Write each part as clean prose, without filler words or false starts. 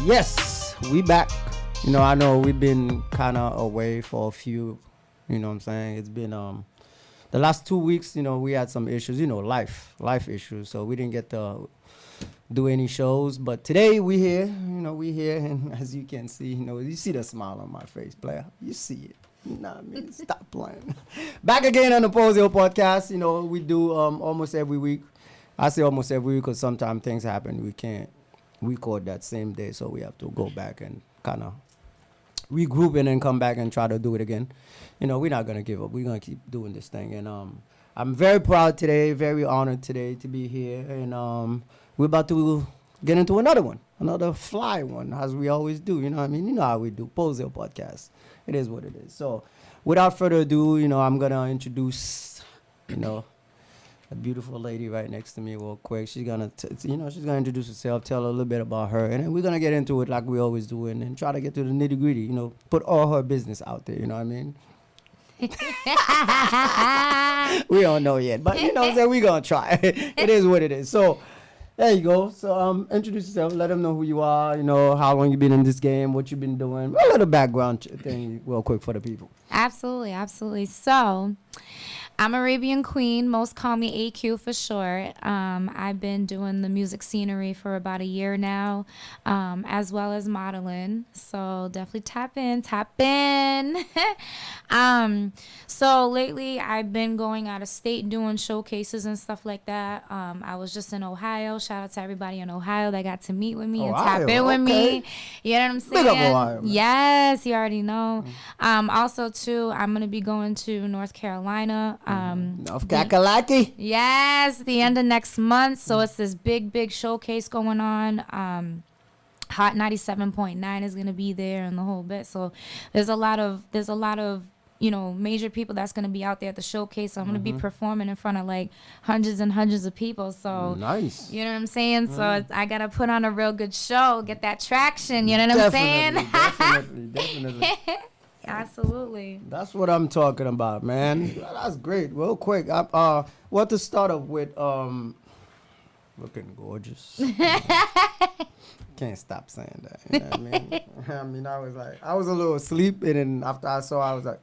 Yes, we back. I know we've been kind of away for a few. You know what I'm saying? It's been the last 2 weeks. We had some issues. Life issues. So we didn't get to do any shows. But today we here. We here, and as you can see, you see the smile on my face, player. You see it. You know what I mean? Stop playing. Back again on the Posio podcast. We do almost every week. I say almost every week because sometimes things happen. We can't record that same day, so we have to go back and kind of regroup and then come back and try to do it again. We're not going to give up. We're going to keep doing this thing. And I'm very proud today, very honored today to be here. And we're about to get into another one, another fly one, as we always do. You know what I mean? You know how we do. Posio podcast. It is what it is. So without further ado, I'm going to introduce, a beautiful lady right next to me real quick. She's gonna she's gonna introduce herself, tell a little bit about her, and then we're gonna get into it like we always do, and then try to get to the nitty gritty. Put all her business out there. You know what I mean? We don't know yet, but so we're gonna try. It is what it is. So there you go. So introduce yourself. Let them know who you are. How long you been in this game, what you've been doing. A little background thing, real quick for the people. Absolutely. So, I'm ArabianQueen. Most call me AQ for short. I've been doing the music scenery for about a year now, as well as modeling. So definitely tap in. So lately I've been going out of state doing showcases and stuff like that. I was just in Ohio. Shout out to everybody in Ohio that got to meet with me and tap in with me. You know what I'm saying? Big up Ohio, man. Yes, you already know. Also too, I'm gonna be going to North Carolina. North Kakalaki. Yes, the end of next month. So it's this big showcase going on. Hot 97.9 is gonna be there and the whole bit. So there's a lot of major people that's gonna be out there at the showcase. So I'm gonna be performing in front of like hundreds and hundreds of people. So nice. You know what I'm saying? So I gotta put on a real good show, get that traction. You know what I'm saying? Definitely. Absolutely. That's what I'm talking about, man. That's great. Real quick, what to start off with? Looking gorgeous. Can't stop saying that. You know what I mean? I was a little asleep, and then after I saw, I was like,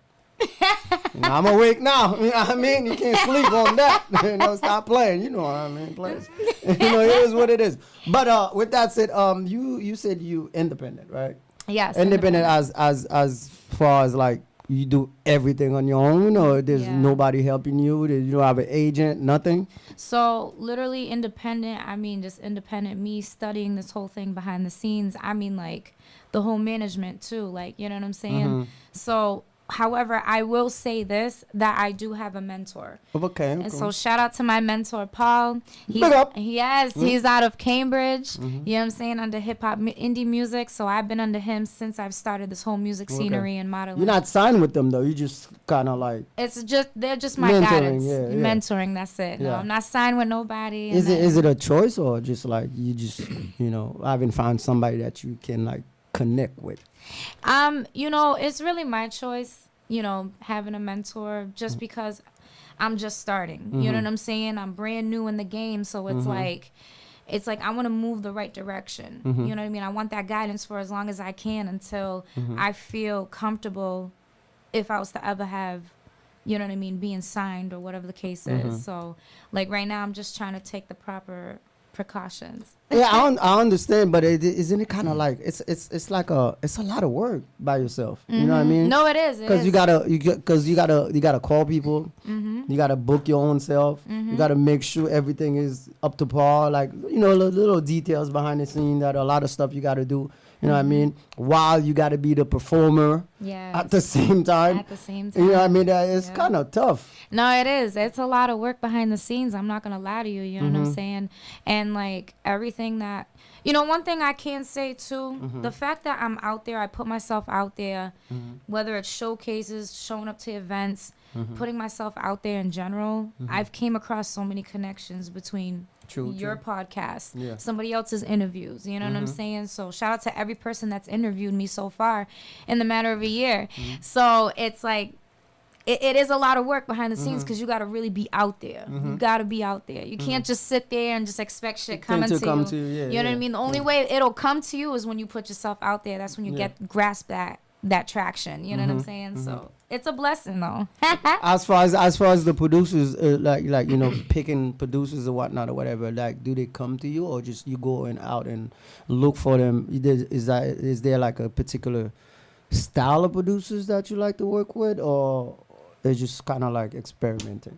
I'm awake now. You know what I mean? You can't sleep on that. Stop playing. You know what I mean? Players. It is what it is. But with that said, you said you independent, right? Yes. Independent as far as like you do everything on your own, or there's nobody helping you. You don't have an agent, nothing. So literally independent. I mean, just independent. Me studying this whole thing behind the scenes. I mean, like the whole management too. Like, you know what I'm saying? So. However, I will say this, that I do have a mentor. Okay. And so shout out to my mentor, Paul. He's out of Cambridge, you know what I'm saying, under hip-hop, indie music. So I've been under him since I've started this whole music scenery and modeling. You're not signed with them, though. You just kind of like... They're just my guidance. Mentoring, that's it. No, I'm not signed with nobody. Is it a choice, or just like you just, I haven't found somebody that you can like connect with? It's really my choice, having a mentor, just because I'm just starting. You know what I'm saying? I'm brand new in the game, so it's like I want to move the right direction. You know what I mean? I want that guidance for as long as I can until I feel comfortable, if I was to ever have, you know what I mean, being signed or whatever the case is. So like right now I'm just trying to take the proper precautions. I understand, but isn't it kind of like it's like it's a lot of work by yourself. You know what I mean? No, it is. Because you gotta call people. You gotta book your own self. You gotta make sure everything is up to par. Like little details behind the scene, that a lot of stuff you gotta do. You know what I mean? While you gotta be the performer at the same time. You know what I mean? It's kind of tough. No, it is. It's a lot of work behind the scenes. I'm not gonna lie to you. You know what I'm saying? And like everything that, one thing I can say too, the fact that I'm out there, I put myself out there, whether it's showcases, showing up to events, putting myself out there in general. I've came across so many connections between your podcast, somebody else's interviews, you know what I'm saying? So shout out to every person that's interviewed me so far in the matter of a year. So it's like it is a lot of work behind the scenes because you got to really be out there. You got to be out there. You can't just sit there and just expect shit coming to you. Yeah, you know what I mean? The only way it'll come to you is when you put yourself out there. That's when you grasp that traction. You know what I'm saying? So it's a blessing though. as far as the producers, like you know, picking producers or whatnot or whatever, like, do they come to you or just you go out and look for them? Is there like a particular style of producers that you like to work with, or it's just kind of like experimenting?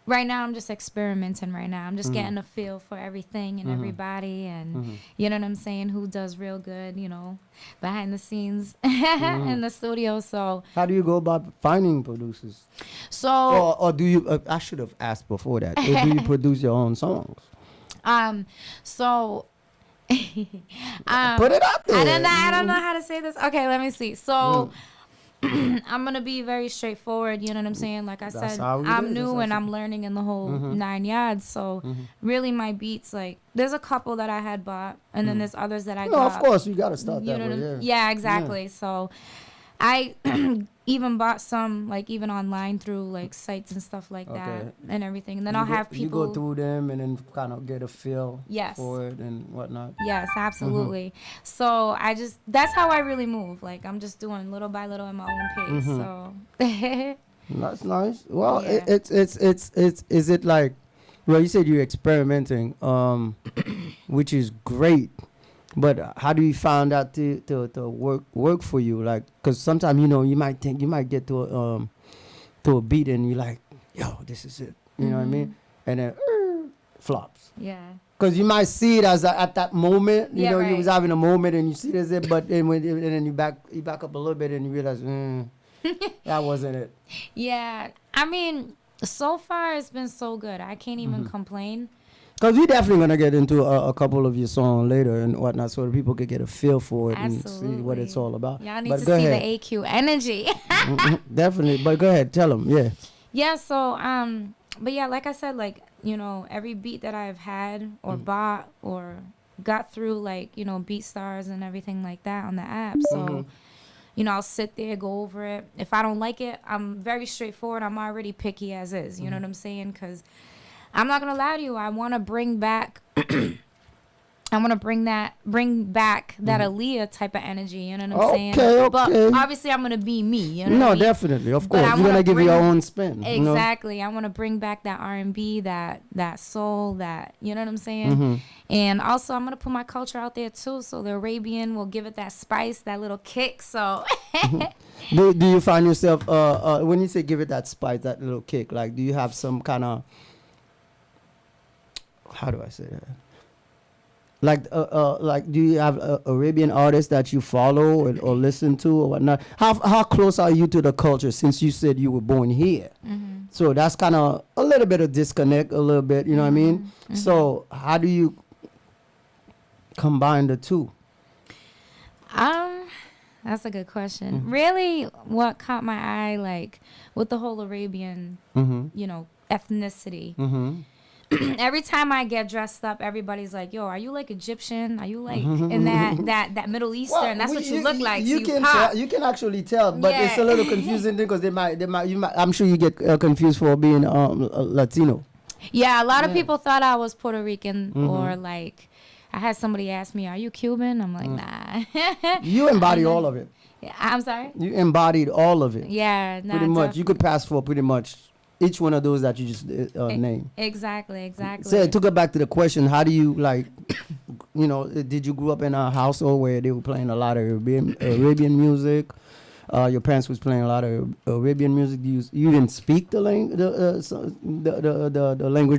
Right now, I'm just experimenting. Right now, I'm just getting a feel for everything and everybody, and you know what I'm saying. Who does real good, you know, behind the scenes in the studio. So, how do you go about finding producers? So, or do you? I should have asked before that. Or do you produce your own songs? So. Put it out there. I don't know how to say this. Okay, let me see. So. I'm gonna be very straightforward, you know what I'm saying? Like I said, I'm new and I'm learning in the whole 9 yards. So really my beats, like there's a couple that I had bought and then there's others that I got. No, of course you gotta start that way. Yeah, exactly. So I even bought some, like even online through like sites and stuff like that and everything. And then I'll have people. You go through them and then kind of get a feel for it and whatnot. Yes, absolutely. So that's how I really move. Like I'm just doing little by little at my own pace. So that's nice. Well, it's is it like, well, you said you're experimenting, which is great. But how do you find out to work for you? Like, because sometimes, you know, you might get to a beat and you're like, yo, this is it. You know what I mean? And then flops. Yeah. Because you might see it as at that moment, you know, right. you was having a moment and you see this it, but then and then you back up a little bit and you realize, that wasn't it. Yeah. I mean, so far it's been so good. I can't even complain. Because we're definitely going to get into a couple of your songs later and whatnot so that people could get a feel for it and see what it's all about. Y'all need to see the AQ energy. Definitely. But go ahead. Tell them. Yeah. Yeah. So, but yeah, like I said, like, you know, every beat that I've had or bought or got through, like, you know, BeatStars and everything like that on the app. So, you know, I'll sit there, go over it. If I don't like it, I'm very straightforward. I'm already picky as is. You know what I'm saying? Because I'm not gonna lie to you. I want to bring back. I want to bring back that Aaliyah type of energy. You know what I'm saying? Okay. But obviously, I'm gonna be me. You know? No, what I mean? Definitely, of course. You're gonna give your own spin. Exactly. You know? I want to bring back that R&B, that soul, that, you know what I'm saying? And also, I'm gonna put my culture out there too. So the Arabian will give it that spice, that little kick. So. Do you find yourself when you say give it that spice, that little kick? Like, do you have some kind of, how do I say that? Like, do you have Arabian artists that you follow or listen to or whatnot? How close are you to the culture since you said you were born here? So that's kind of a little bit of disconnect, a little bit, you know what I mean? So how do you combine the two? That's a good question. Really, what caught my eye, like, with the whole Arabian, you know, ethnicity. Every time I get dressed up, everybody's like, "Yo, are you like Egyptian? Are you like in that Middle Eastern? That's what you look like." You can tell, you can actually tell, but it's a little confusing because they might. I'm sure you get confused for being Latino. Yeah, a lot of people thought I was Puerto Rican or like. I had somebody ask me, "Are you Cuban?" I'm like, "Nah." You embody all of it. Yeah, I'm sorry. You embodied all of it. Yeah, pretty much. Definitely. You could pass for pretty much each one of those that you just name. Exactly. So to go back to the question, how do you, like, you know, did you grow up in a household where they were playing a lot of Arabian music? Your parents was playing a lot of Arabian music. You didn't speak the language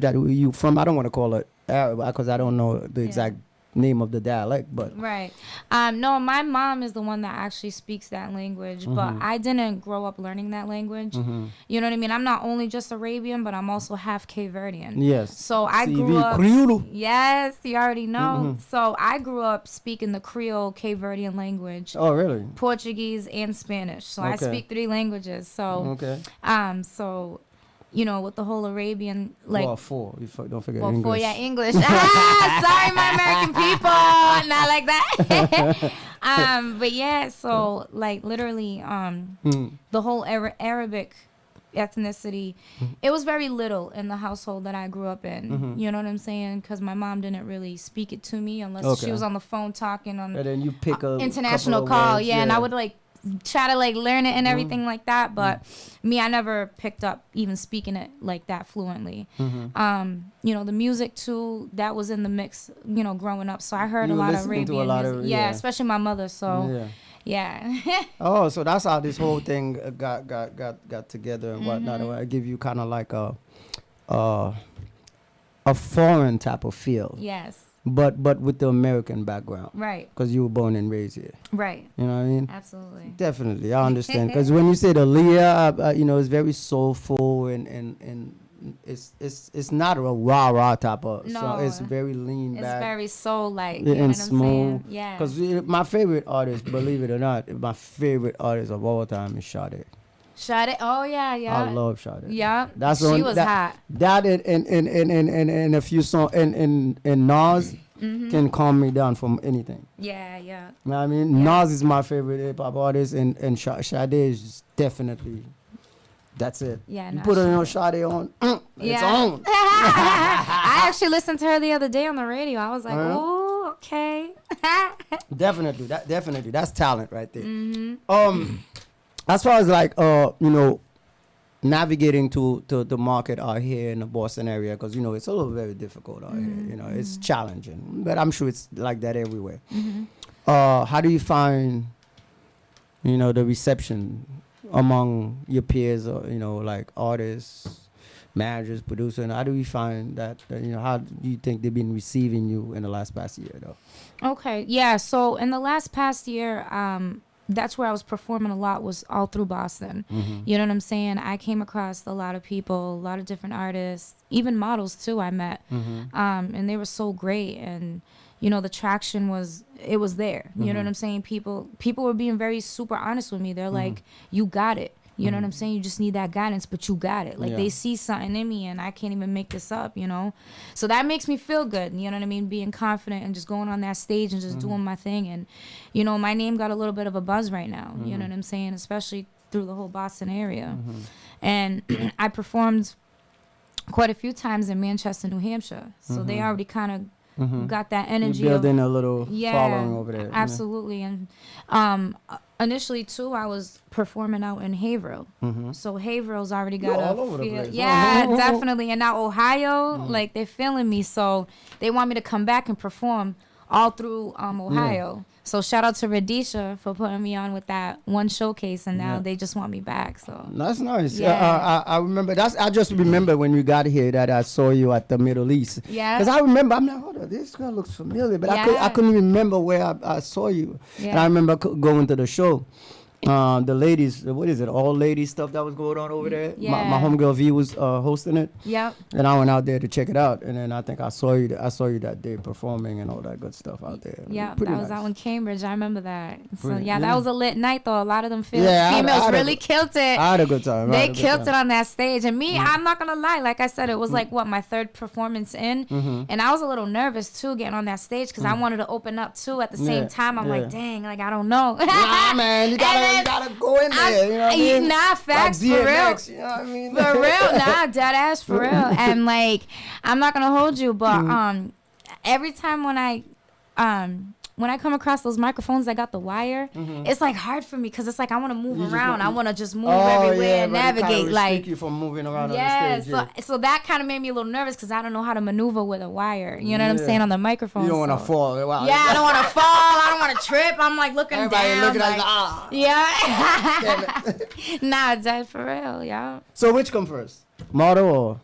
that you from. I don't want to call it Arab because I don't know the exact name of the dialect, but right. No, my mom is the one that actually speaks that language, but I didn't grow up learning that language. You know what I mean? I'm not only just Arabian, but I'm also half Cape Verdean. Yes. So I grew up. Creole. Yes, you already know. So I grew up speaking the Creole Cape Verdean language. Oh, really? Portuguese and Spanish. So I speak 3 languages. So so. You know, with the whole Arabian, like... Well, 4. Don't forget English. 4, yeah, English. Sorry, my American people. Not like that. But yeah, so, like, literally, the whole Arabic ethnicity, it was very little in the household that I grew up in. You know what I'm saying? Because my mom didn't really speak it to me unless she was on the phone talking on And then you pick a international couple of call. words, Yeah, and I would like try to like learn it and everything like that. But me, I never picked up even speaking it like that fluently. You know, the music too, that was in the mix, you know, growing up. So I heard a lot of Arabian music. Yeah, especially my mother. So yeah. Oh, so that's how this whole thing got together and whatnot. I give you kind of like a foreign type of feel. Yes. But with the American background. Right. Because you were born and raised here. Right. You know what I mean? Absolutely. Definitely, I understand. Because when you say the Leah, you know, it's very soulful and it's not a rah type of song. It's very lean back. It's very soul-like. And you know what smooth. I'm saying? Yeah. Because my favorite artist, believe it or not, my favorite artist of all time is Sade. Sade. Oh yeah. I love Sade. Yeah. That's she was hot. That and a few songs and Nas can calm me down from anything. Yeah. You know what I mean? Nas is my favorite hip hop artist, and Sade is definitely. That's it. Yeah, you put her on Sade on, it's on. I actually listened to her the other day on the radio. I was like, oh, okay. Definitely, that's talent right there. As far as like you know, navigating to the market out here in the Boston area, because you know it's a little very difficult out here. You know, it's challenging, but I'm sure it's like that everywhere. How do you find, you know, the reception among your peers, or you know, like artists, managers, producers? And how do you find that? You know, how do you think they've been receiving you in the past year, though? Okay, yeah. So in the past year, that's where I was performing a lot, was all through Boston. You know what I'm saying? I came across a lot of people, a lot of different artists, even models too. I met, and they were so great, and you know the traction was there. You know what I'm saying? People were being very super honest with me. They're like, "You got it." You know what I'm saying? You just need that guidance, but you got it. Like they see something in me, and I can't even make this up, you know? So that makes me feel good, you know what I mean? Being confident and just going on that stage and just doing my thing. And, you know, my name got a little bit of a buzz right now, you know what I'm saying? Especially through the whole Boston area. And I performed quite a few times in Manchester, New Hampshire. So they already kind of got that energy. You're building a little following over there. Absolutely. And initially too, I was performing out in Haverhill. So Haverhill's already got all a over the feel. place. Yeah, definitely. And now Ohio, like they're feeling me, so they want me to come back and perform all through Ohio. So shout out to Radisha for putting me on with that one showcase, and now they just want me back. So that's nice. I remember I just remember when you got here that I saw you at the Middle East. Yeah. Because I remember, I'm like, hold on, this girl looks familiar, but I couldn't remember where I saw you. And I remember going to the show. The ladies, what is it? All ladies stuff that was going on over there. Yeah. My homegirl V was hosting it. Yep. And I went out there to check it out, and then I think I saw you that day performing and all that good stuff out there. Yeah, Pretty that was nice. out in Cambridge. I remember that. So Pretty- that was a lit night though. A lot of them Yeah, females I had really killed it. I had a good time. They killed it on that stage, and me, I'm not gonna lie. Like I said, it was like my third performance in, and I was a little nervous too getting on that stage because I wanted to open up too. At the same time, I'm like, dang, like I don't know. Nah, man, you gotta go in there. You know what I mean? Nah, facts, like for real. DMX, you know what I mean? For real, nah, dead ass, for real. And like, I'm not gonna hold you, but every time when I come across those microphones that got the wire, it's like hard for me because it's like I want to move around. I want to just move everywhere and navigate. Like you from moving around on yeah, the stage. so that kind of made me a little nervous because I don't know how to maneuver with a wire. You know what I'm saying, on the microphone. You don't want to fall. Wow. Yeah, I don't want to fall. I don't want to trip. I'm like looking Everybody down. looking like, at yeah. Nah, dead for real, yeah. So which come first? Model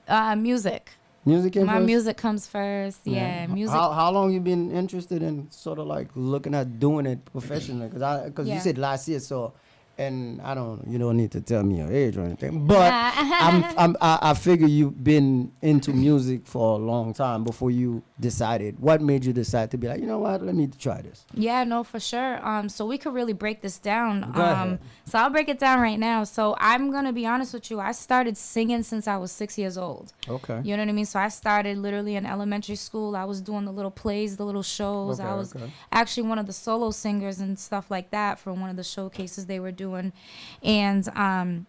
or Music. music came My first? music comes first. Yeah, music. How long you been interested in sort of like looking at doing it professionally? Because you said last year, so. And you don't need to tell me your age or anything, but I figure you've been into music for a long time before you decided. What made you decide to be like, you know what, let me try this? Yeah, no, for sure. So we could really break this down. Go ahead. So I'll break it down right now. So I'm going to be honest with you. I started singing since I was 6 years old. Okay. You know what I mean? So I started literally in elementary school. I was doing the little plays, the little shows. I was actually one of the solo singers and stuff like that for one of the showcases they were doing. doing, and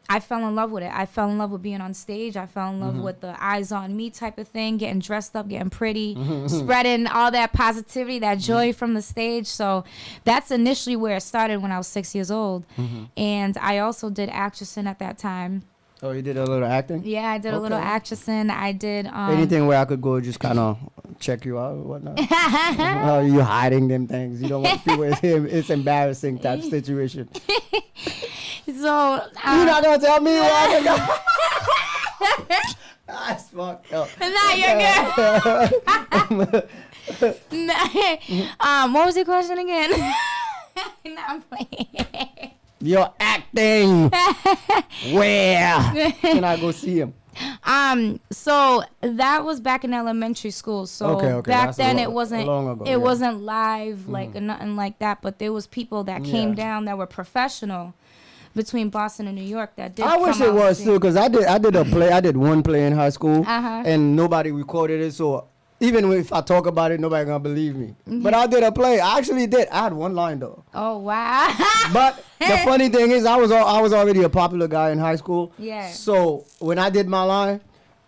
I fell in love with it. I fell in love with being on stage. I fell in love with the eyes on me type of thing, getting dressed up, getting pretty, spreading all that positivity, that joy from the stage. So that's initially where it started when I was 6 years old, and I also did actressing at that time. Oh, you did a little acting? Yeah, I did a little actressing. I did anything where I could go just kind of check you out or whatnot. You hiding them things. You don't want people. It's embarrassing type situation. So you're not gonna tell me what I got. That's fucked up. Nah, you're good. What was your question again? Nah, I'm playing. You're acting. Where can I go see him? So that was back in elementary school. So okay. back That's then long it wasn't ago, it wasn't live like or nothing like that. But there was people that came down that were professional between Boston and New York that did. I wish it was too, because I did a play. I did one play in high school, and nobody recorded it. So even if I talk about it, nobody gonna believe me. But I did a play. I actually did. I had one line though. Oh wow! But the funny thing is, I was already a popular guy in high school. Yeah. So when I did my line,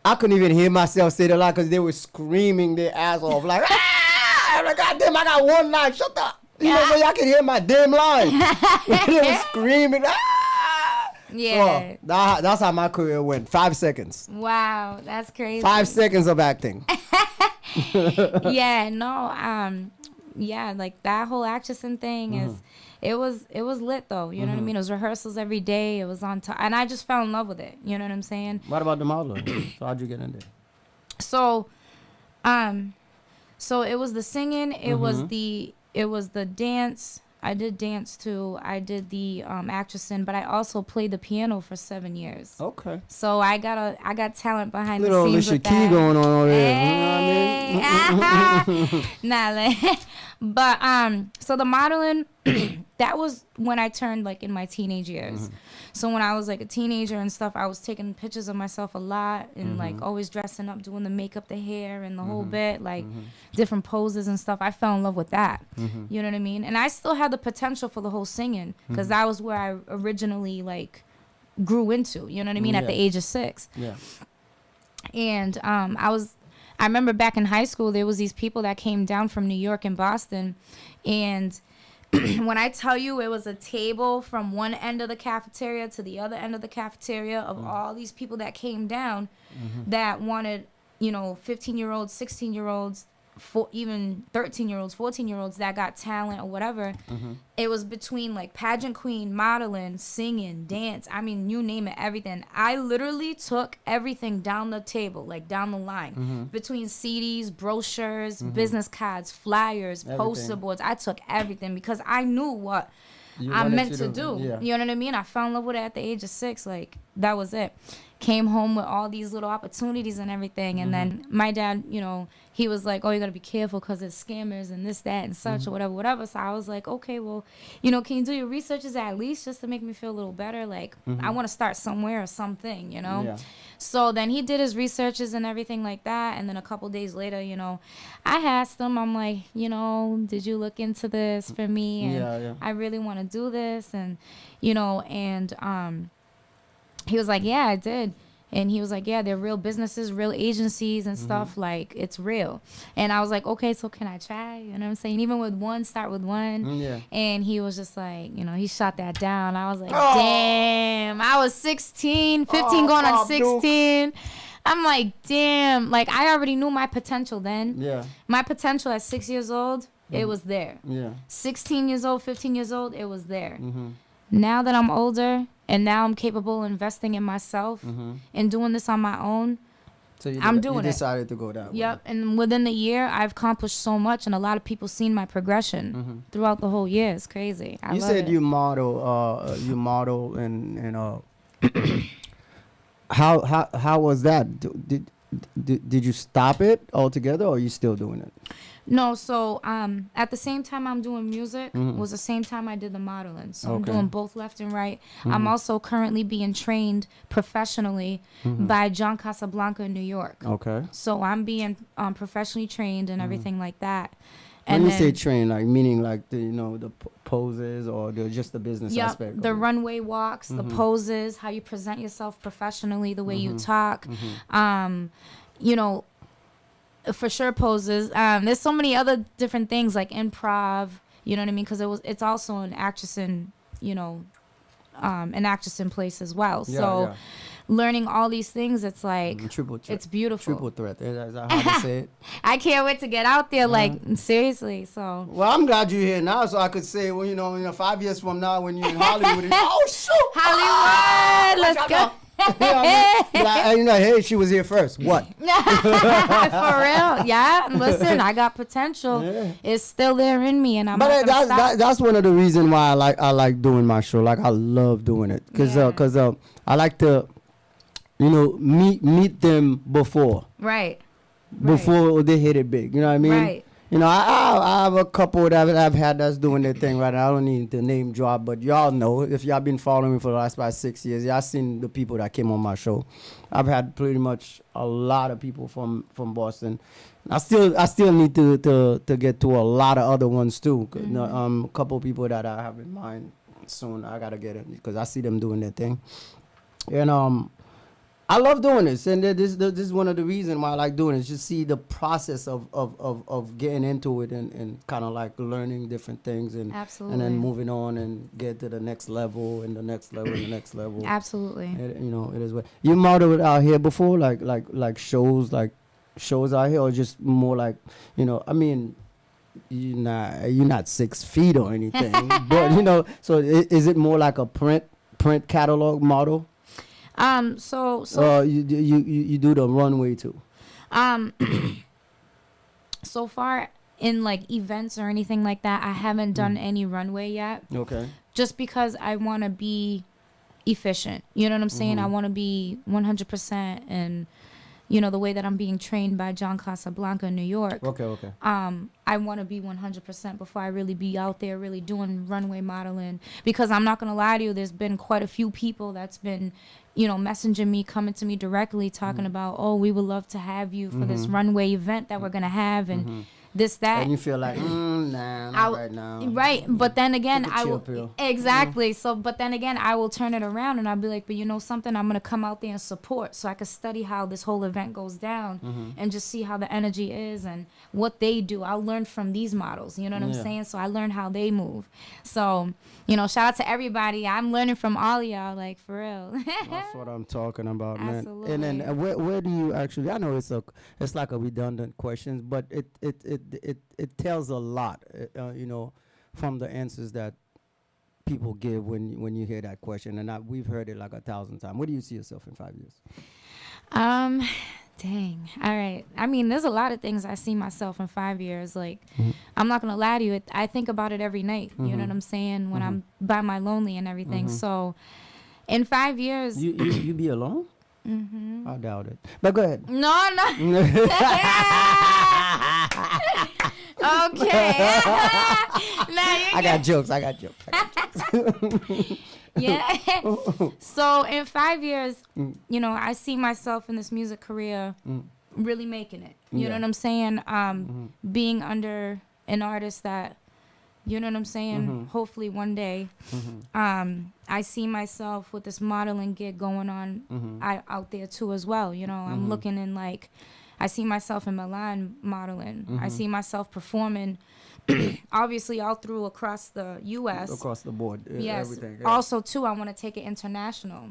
I couldn't even hear myself say the line because they were screaming their ass off like, ah! I'm like, God damn, I got one line. Shut up. You know, so y'all can hear my damn line. They were screaming. Ah! Yeah. So that's how my career went. 5 seconds. Wow, that's crazy. 5 seconds of acting. Yeah, no, yeah, like that whole actressing thing is, it was lit though. You know what I mean? It was rehearsals every day. It was on time, and I just fell in love with it. You know what I'm saying? What about the modeling? So how'd you get in there? So it was the singing. It was the dance. I did dance too. I did the actressing, but I also played the piano for 7 years. Okay. So I got talent behind little the scenes Alicia with Key that. going on over there. Hey. You know what I mean? Nah, but so the modeling, that was when I turned like in my teenage years. So when I was like a teenager and stuff, I was taking pictures of myself a lot and like always dressing up, doing the makeup, the hair, and the whole bit, like different poses and stuff. I fell in love with that. You know what I mean? And I still had the potential for the whole singing because that was where I originally like grew into. You know what I mean? At the age of 6. Yeah. And I remember back in high school, there was these people that came down from New York and Boston, and when I tell you it was a table from one end of the cafeteria to the other end of the cafeteria of all these people that came down that wanted, 15-year-olds, 16-year-olds, even 13-year-olds, 14-year-olds that got talent or whatever. It was between like pageant queen, modeling, singing, dance. I mean, you name it, everything. I literally took everything down the table, like down the line, between CDs, brochures, business cards, flyers, poster boards. I took everything because I knew what I meant to do. Yeah. You know what I mean? I fell in love with it at the age of 6. Like, that was it. Came home with all these little opportunities and everything. And then my dad, he was like, oh, you got to be careful because there's scammers and this, that, and such or whatever. So I was like, okay, well, can you do your researches at least just to make me feel a little better? Like, I want to start somewhere or something, Yeah. So then he did his researches and everything like that. And then a couple days later, I asked him, I'm like, did you look into this for me? And I really want to do this. And, he was like, yeah, I did. And he was like, yeah, they're real businesses, real agencies and stuff. Like, it's real. And I was like, okay, so can I try? You know what I'm saying? Even with one, start with one. Yeah. And he was just like, he shot that down. I was like, damn. I was 16, 15 going on 16. I'm like, damn. Like, I already knew my potential then. Yeah. My potential at 6 years old, it was there. Yeah. 16 years old, 15 years old, it was there. Now that I'm older and now I'm capable of investing in myself and doing this on my own, so I'm doing it. You decided to go that way. Yep. And within the year, I've accomplished so much, and a lot of people seen my progression throughout the whole year. It's crazy. I You love said it. you model, and how was that? Did you stop it altogether, or are you still doing it? No, so at the same time I'm doing music was the same time I did the modeling. So I'm doing both left and right. I'm also currently being trained professionally by John Casablanca in New York. Okay. So I'm being professionally trained and everything like that. When And you say then, train, like meaning like the the poses or just the business yep, aspect. the of it? runway walks, the Mm-hmm. poses, how you present yourself professionally, the way you Mm-hmm. talk, Mm-hmm. you know, for sure poses. There's so many other different things like improv. You know what I mean? Because it's also an actress in an actress in place as well. Yeah, So yeah. learning all these things, it's like Triple threat. it's beautiful. Triple threat. Is that how they say it? I can't wait to get out there. Uh-huh. Like seriously. So Well, I'm glad you're here now, so I could say, well, 5 years from now, when you're in Hollywood, oh shoot, Hollywood, let's go. You know what I mean? But hey, she was here first. What? For real, yeah. Listen, I got potential. Yeah. It's still there in me, and I'm But not gonna stop. that's one of the reasons why I like doing my show. Like I love doing it because Yeah. I like to meet them before Right. they hit it big. You know what I mean? Right. I have a couple that I've had that's doing their thing right now. I don't need to name drop, but y'all know, if y'all been following me for the last about 6 years, y'all seen the people that came on my show. I've had pretty much a lot of people from Boston. I still need to get to a lot of other ones too. A couple people that I have in mind soon. I gotta get it because I see them doing their thing, and I love doing this, and this is one of the reasons why I like doing it. Just see the process of getting into it and kind of like learning different things and Absolutely. and then moving on and get to the next level and the next level and the next level. Absolutely. It is what you modeled out here before, like shows out here, or just more like I mean. You're not 6 feet or anything, but so is it more like a print catalog model? So You do the runway too. um so far in like events or anything like that, I haven't done any runway yet. Okay. Just because I want to be efficient. You know what I'm saying? I want to be 100% and the way that I'm being trained by John Casablanca in New York. Okay. I want to be 100% before I really be out there really doing runway modeling, because I'm not going to lie to you, there's been quite a few people that's been messaging me, coming to me directly, talking about, oh, we would love to have you for this runway event that we're going to have, and this, that. And you feel like, nah, not right now. Right. But then again, Take a I chill will. pill. Exactly. So, but then again, I will turn it around and I'll be like, but you know something? I'm going to come out there and support so I can study how this whole event goes down and just see how the energy is and what they do. I'll learn from these models. You know what I'm saying? So I learn how they move. So, shout out to everybody. I'm learning from all y'all, like, for real. That's what I'm talking about, man. Absolutely. And then where do you actually? I know it's like a redundant question, but it tells a lot, from the answers that people give when you hear that question, and we've heard it like 1,000 times. Where do you see yourself in 5 years? Dang. All right. I mean, there's a lot of things I see myself in 5 years. Like, I'm not going to lie to you. I think about it every night. You know what I'm saying? When I'm by my lonely and everything. So in 5 years. You be alone? I doubt it. But go ahead. No. Okay. I got jokes. Yeah. So in 5 years, I see myself in this music career really making it. You know what I'm saying? Being under an artist that, you know what I'm saying? Hopefully one day. I see myself with this modeling gig going on out there too as well. I'm looking in like, I see myself in Milan modeling. I see myself performing, obviously all through across the U.S. Across the board. Yes. Everything. Yeah. Also, too, I want to take it international.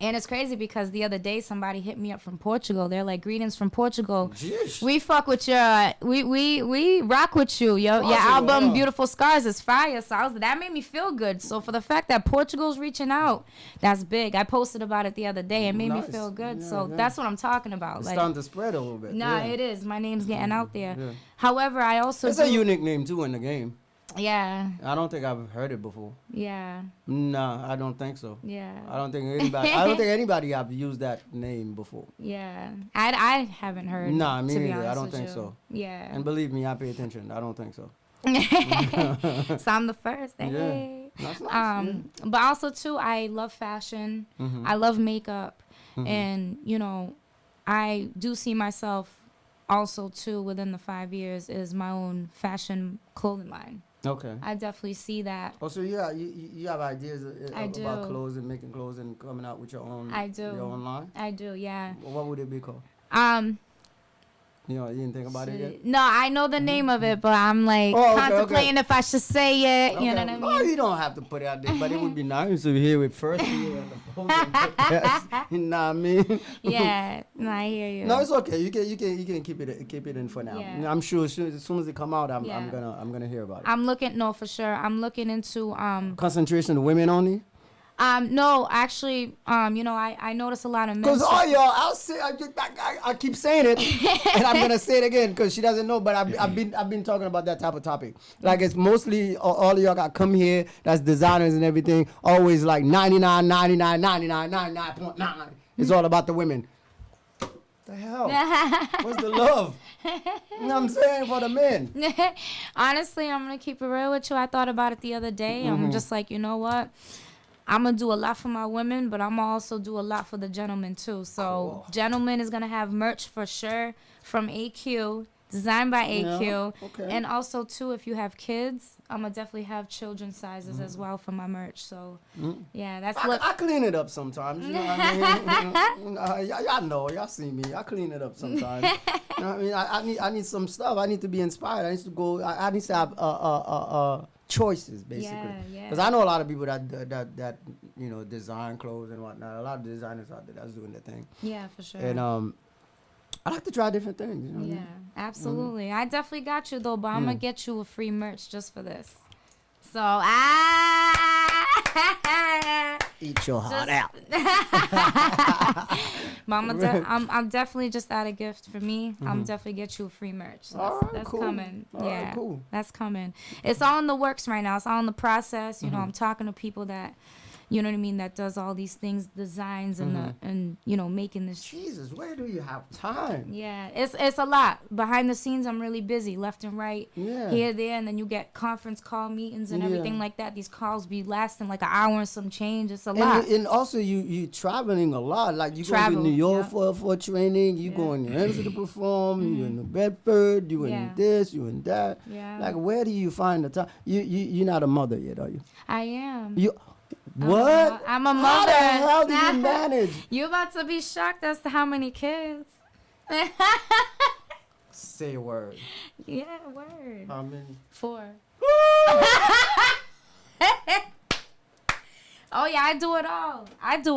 And it's crazy because the other day somebody hit me up from Portugal. They're like, "Greetings from Portugal. Jeez. We fuck with your, we rock with you. Your album yeah. Beautiful Scars is fire." So that made me feel good. So for the fact that Portugal's reaching out, that's big. I posted about it the other day. It made me feel good. Yeah, so yeah. that's what I'm talking about. It's Like, starting to spread a little bit. nah, yeah. it is. My name's getting out there. Yeah. However, I also It's a unique name too in the game. Yeah. I don't think I've heard it before. Yeah. No, I don't think so. Yeah. I don't think anybody have used that name before. Yeah. I haven't heard. Nah, me to be neither. I honest don't with think you. so. Yeah. And believe me, I pay attention. I don't think so. So I'm the first. Hey. Yeah. That's nice. But also too, I love fashion. I love makeup, and I do see myself also too within the 5 years is my own fashion clothing line. Okay. I definitely see that. Oh, so you have ideas about do. clothes and making clothes and coming out with your own. I do. Your own line. I do. Yeah. What would it be called? You know, you didn't think about it yet? No, I know the name of it, but I'm like contemplating if I should say it. Okay. You know what I mean? No, you don't have to put it out there, but it would be nice to hear it first. You know what I mean? Yeah, no, I hear you. No, it's okay. You can keep it in for now. Yeah. I'm sure as soon as it come out, I'm gonna hear about it. For sure. I'm looking into concentration of women only. No, actually, you know, I notice a lot of men. Because all y'all, I keep saying it, and I'm gonna say it again because she doesn't know. But I've been talking about that type of topic. Like it's mostly all of y'all got come here. That's designers and everything. Always like 99, 99, 99, 99.9. It's all about the women. What the hell? Where's the love? You know what I'm saying for the men? Honestly, I'm gonna keep it real with you. I thought about it the other day. I'm just like, you know what? I'm going to do a lot for my women, but I'm going to also do a lot for the gentlemen, too. So, cool. Gentlemen is going to have merch for sure from AQ, designed by AQ. Yeah, okay. And also, too, if you have kids, I'm going to definitely have children's sizes as well for my merch. So, yeah, that's what... I clean it up sometimes. You know what I mean? Y'all know. Y'all see me. I clean it up sometimes. You know what I mean? I need some stuff. I need to be inspired. I need to go... I need to have... choices basically, because I know a lot of people that you know design clothes and whatnot. A lot of designers out there that's doing their thing. Yeah, for sure. And I like to try different things. You know what I mean? Absolutely. I definitely got you though, but I'm gonna get you a free merch just for this. So eat your heart out. Mama, I'm definitely just out a gift for me. I'm definitely get you a free merch. So that's cool. coming. Right, cool. That's coming. It's all in the works right now. It's all in the process. You know, I'm talking to people that, you know what I mean, that does all these things, designs and you know, making this. Jesus, where do you have time? Yeah, it's a lot. Behind the scenes, I'm really busy, left and right, here, there, and then you get conference call meetings and everything like that. These calls be lasting like an hour and some change. It's a lot. And also, you traveling a lot. Like you go to New York for training. You going to Hampshire to perform. You in Bedford. You in this. You in that. Yeah. Like where do you find the time? You're not a mother yet, are you? I am. What? I'm a mother. How the hell do you manage? You about to be shocked as to how many kids. Say a word. Yeah, word. How many? 4. Oh, yeah, I do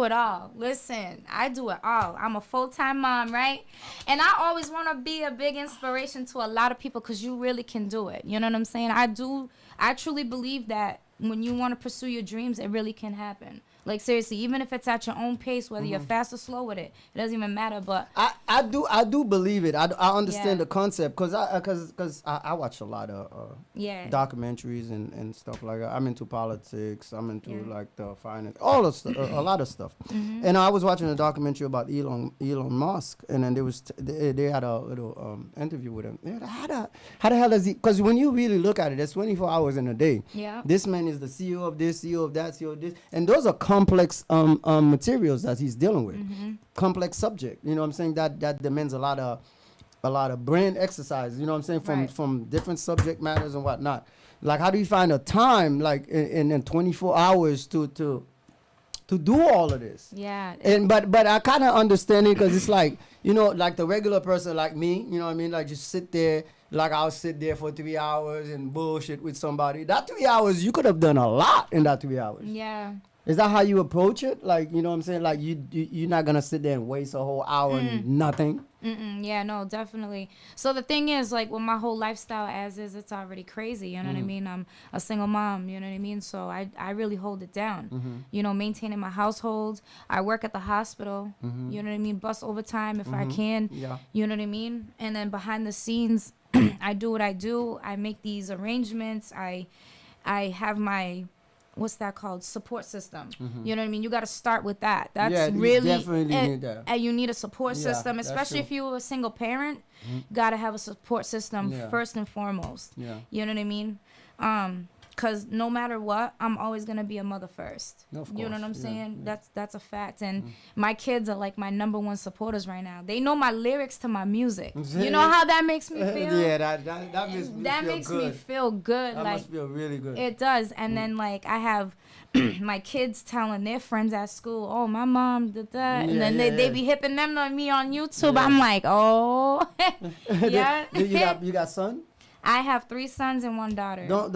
it all. Listen, I do it all. I'm a full-time mom, right? And I always want to be a big inspiration to a lot of people because you really can do it. You know what I'm saying? I truly believe that when you want to pursue your dreams, it really can happen. Like, seriously, even if it's at your own pace, whether you're fast or slow with it, it doesn't even matter. But I do believe it. I understand the concept because I watch a lot of documentaries and stuff like that. I'm into politics. I'm into like the finance, all of a lot of stuff. And I was watching a documentary about Elon Musk, and then they had a little interview with him. How the hell does he? Because when you really look at it, there's 24 hours in a day. Yeah. This man is the CEO of this, CEO of that, CEO of this, and those are complex materials that he's dealing with, complex subject. You know what I'm saying? That demands a lot of brain exercise. You know what I'm saying? From different subject matters and whatnot. Like, how do you find a time like in 24 hours to do all of this? Yeah. And but I kind of understand it because it's like, you know, like the regular person like me. You know what I mean? Like just sit there. Like I'll sit there for 3 hours and bullshit with somebody. That 3 hours, you could have done a lot in that 3 hours. Yeah. Is that how you approach it? Like, you know what I'm saying? Like, you're not going to sit there and waste a whole hour and nothing? Yeah, no, definitely. So the thing is, like, with my whole lifestyle as is, it's already crazy. You know what I mean? I'm a single mom, you know what I mean? So I really hold it down. You know, maintaining my household. I work at the hospital. You know what I mean? Bust overtime if I can. Yeah. You know what I mean? And then behind the scenes, I do what I do. I make these arrangements. I have my... what's that called? Support system. You know what I mean? You got to start with that. That's really, you definitely need that. And you need a support system, especially if you're a single parent. Got to have a support system first and foremost. Yeah. You know what I mean? Cause no matter what, I'm always gonna be a mother first. Of You know what I'm course, saying? yeah. That's a fact. And my kids are like my number one supporters right now. They know my lyrics to my music. You know how that makes me feel? Yeah, that makes me That feel makes good. me feel good. That Like must feel really good. it does. And then like I have my kids telling their friends at school, "Oh, my mom did that," and Yeah, then yeah, they yeah. be hipping them on me on YouTube. Yeah. I'm like, oh, yeah. You got son? I have 3 sons and 1 daughter. Don't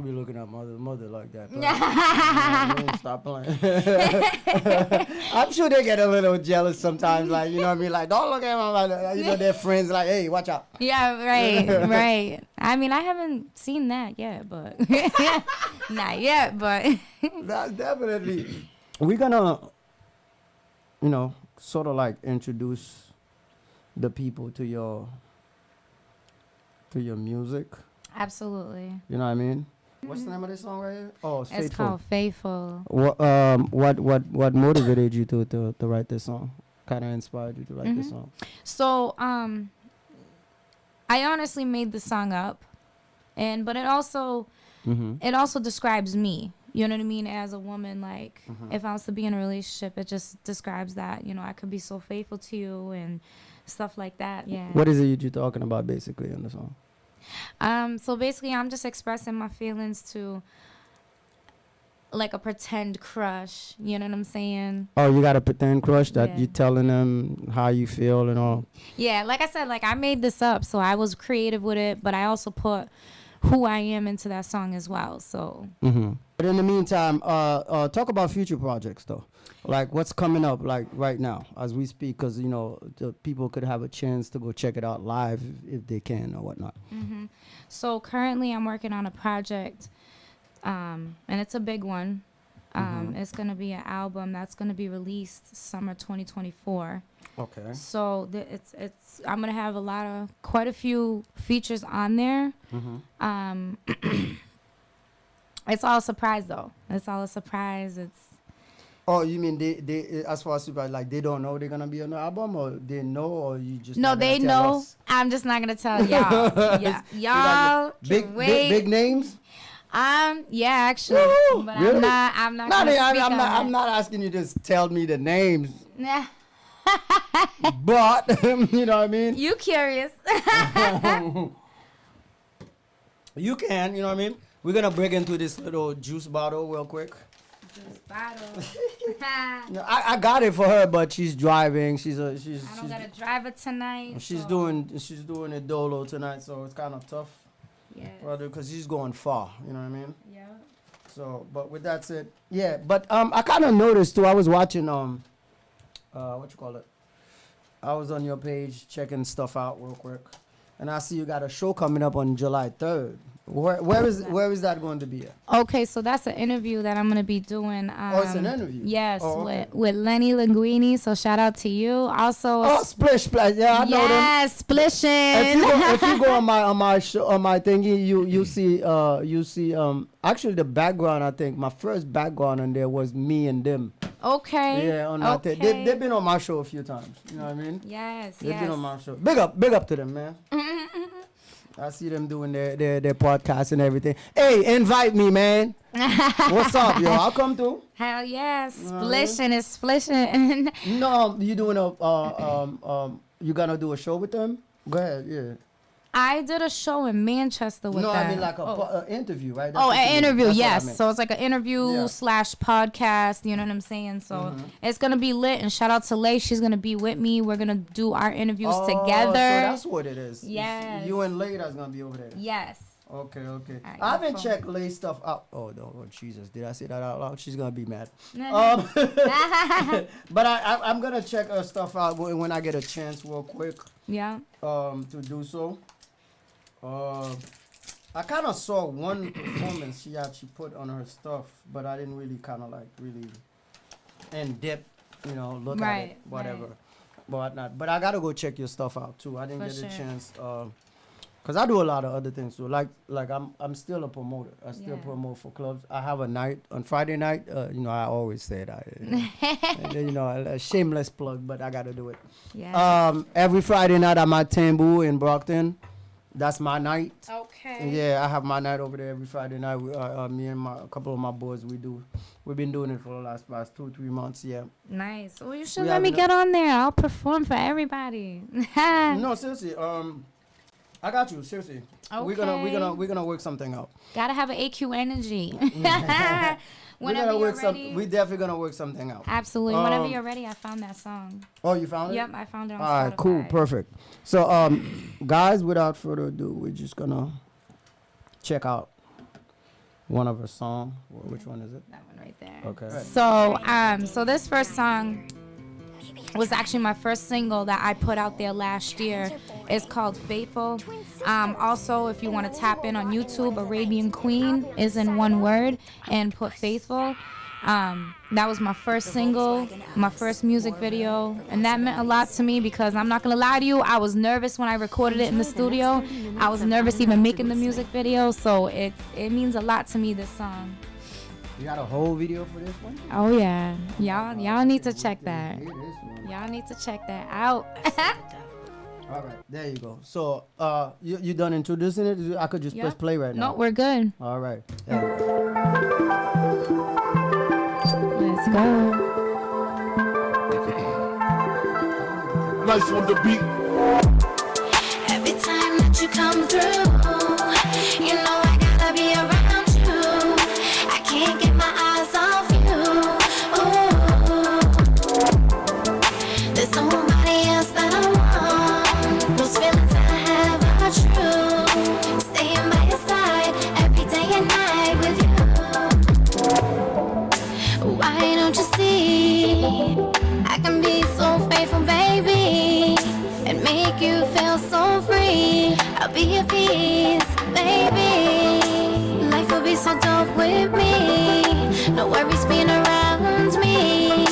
be looking at mother like that. Don't stop playing. I'm sure they get a little jealous sometimes. Like, you know what I mean? Like, don't look at them like, you know, their friends like, hey, watch out. Yeah, right, right. I mean, I haven't seen that yet, but not yet, but That's definitely. We're gonna, you know, sort of like introduce the people to your music. absolutely. You know what I mean? What's the name of this song right here? Oh, it's It's Faithful. called Faithful. What motivated you to write this song? Kind of inspired you to write this song? So, I honestly made the song up, but it also describes me. You know what I mean? As a woman, like if I was to be in a relationship, it just describes that. You know, I could be so faithful to you and stuff like that. Yeah. What is it you're talking about basically in the song? So basically, I'm just expressing my feelings to like a pretend crush. You know what I'm saying? Oh, you got a pretend crush that Yeah. you're telling them how you feel and all. Yeah, like I said, like I made this up, so I was creative with it, but I also put who I am into that song as well. So But in the meantime, talk about future projects though. Like what's coming up like right now as we speak, because you know the people could have a chance to go check it out live if they can or whatnot. So currently, I'm working on a project, and it's a big one. It's gonna be an album that's gonna be released summer 2024. Okay. So it's I'm gonna have quite a few features on there. It's all a surprise though. It's all a surprise. It's Oh, you mean they as far as super, like they don't know they're gonna be on the album, or they know, or you just no, not gonna they tell know. us? I'm just not gonna tell y'all. Yeah, y'all can Big wait. big names. Yeah, actually, Woo! but Really? I'm not. No, Gonna I'm speak on not. I'm it. not asking you to just tell me the names, Nah, but you know what I mean. you curious? You can, you know what I mean. We're gonna break into this little juice bottle real quick. Just bottle. No, I got it for her, but she's driving. She's I don't got a driver tonight. she's so- doing a dolo tonight, so it's kind of tough, Yeah. because she's going far. You know what I mean. Yeah. So, but with that said, yeah. But I kind of noticed too. I was watching what you call it? I was on your page checking stuff out real quick, and I see you got a show coming up on July 3rd. Where is that going to be at? Okay, so that's an interview that I'm gonna be doing. Oh, it's an interview. Yes, Oh, okay. with Lenny Linguini. So shout out to you. Also, Oh, Splish Splash. Yeah, I know them. yes, Splishin'. If you go on my show, on my thingy, you see actually the background. I think my first background on there was me and them. Okay. Yeah, on that. Okay. They've been on my show a few times. You know what I mean? Yes. They've Yes. been on my show. Big up to them, man. I see them doing their podcast and everything. Hey, invite me, man. What's up, yo? I'll come through. Hell yes. Splishin' is splishin'. No, you doing you gonna do a show with them? Go ahead, yeah. I did a show in Manchester with No, them. I mean like a interview, right? That's Oh, what you an mean. interview, That's what I yes. meant. So it's like an interview Yeah. / podcast, you know what I'm saying? So it's going to be lit. And shout out to Lay. She's going to be with me. We're going to do our interviews together. So that's what it is. Yes. You and Lay that's going to be over there. Yes. Okay. Alright, I haven't cool. checked Lay stuff out. Oh, no. Oh, Jesus. Did I say that out loud? She's going to be mad. But I'm going to check her stuff out when I get a chance real quick Yeah. to do so. I kind of saw one performance she actually put on her stuff, but I didn't really kind of like really in depth, look at it, whatever, but whatnot. But I gotta go check your stuff out too. I didn't For get sure. a chance, cause I do a lot of other things too. Like I'm still a promoter. I still Yeah. promote for clubs. I have a night on Friday night. I always say that. A shameless plug, but I gotta do it. Yeah. Every Friday night I'm at Tambu in Brockton. That's my night. Okay. Yeah, I have my night over there every Friday night. Me and a couple of my boys, we've been doing it for the last 2-3 months. Yeah. Nice. Well, you should We let me have it- get on there. I'll perform for everybody. No, seriously. I got you. Seriously. We're gonna work something out. Gotta have an AQ energy. We're Whenever gonna you're work ready. We definitely gonna work something out. Absolutely. Whenever you're ready, I found that song. Oh, you found it? Yep, I found it on All Spotify. right, cool, perfect. So, guys, without further ado, we're just gonna check out one of her song. Which one is it? That one right there. Okay. So this first song was actually my first single that I put out there last year. It's called Faithful. Also, if you want to tap in on YouTube, ArabianQueen is in one word and put Faithful. That was my first single, my first music video, and that meant a lot to me because I'm not gonna lie to you, I was nervous when I recorded it in the studio. I was nervous even making the music video, so it means a lot to me, this song. You got a whole video for this one? Oh yeah, y'all need to check that. Hear this one. Y'all need to check that out. All right, there you go. So, you done introducing it? I could just press play right now. No, we're good. All right. There we go. Let's go. Nice on the beat. Every time that you come through, you know I gotta be around you. I can't get my eyes off you. Ooh. There's nobody else that I want. Those feelings I have are true. Staying by your side every day and night with you. Why don't you see? I can be so faithful, baby, and make you feel so free. I'll be your peace, baby. Life will be so dope with me. No worries being around me.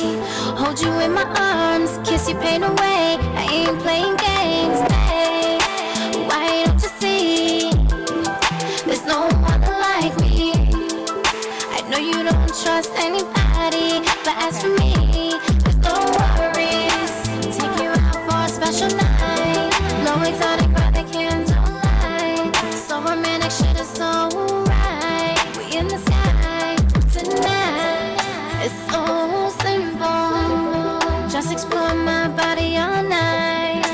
Hold you in my arms, kiss your pain away. I ain't playing games, babe. Why don't you see? There's no one like me. I know you don't trust anybody, but as for me, there's no worries. Take you out for a special night. Low exotic by the candlelight. So romantic, shit is so right. We in the sky tonight. It's so simple. Just explore my body all night.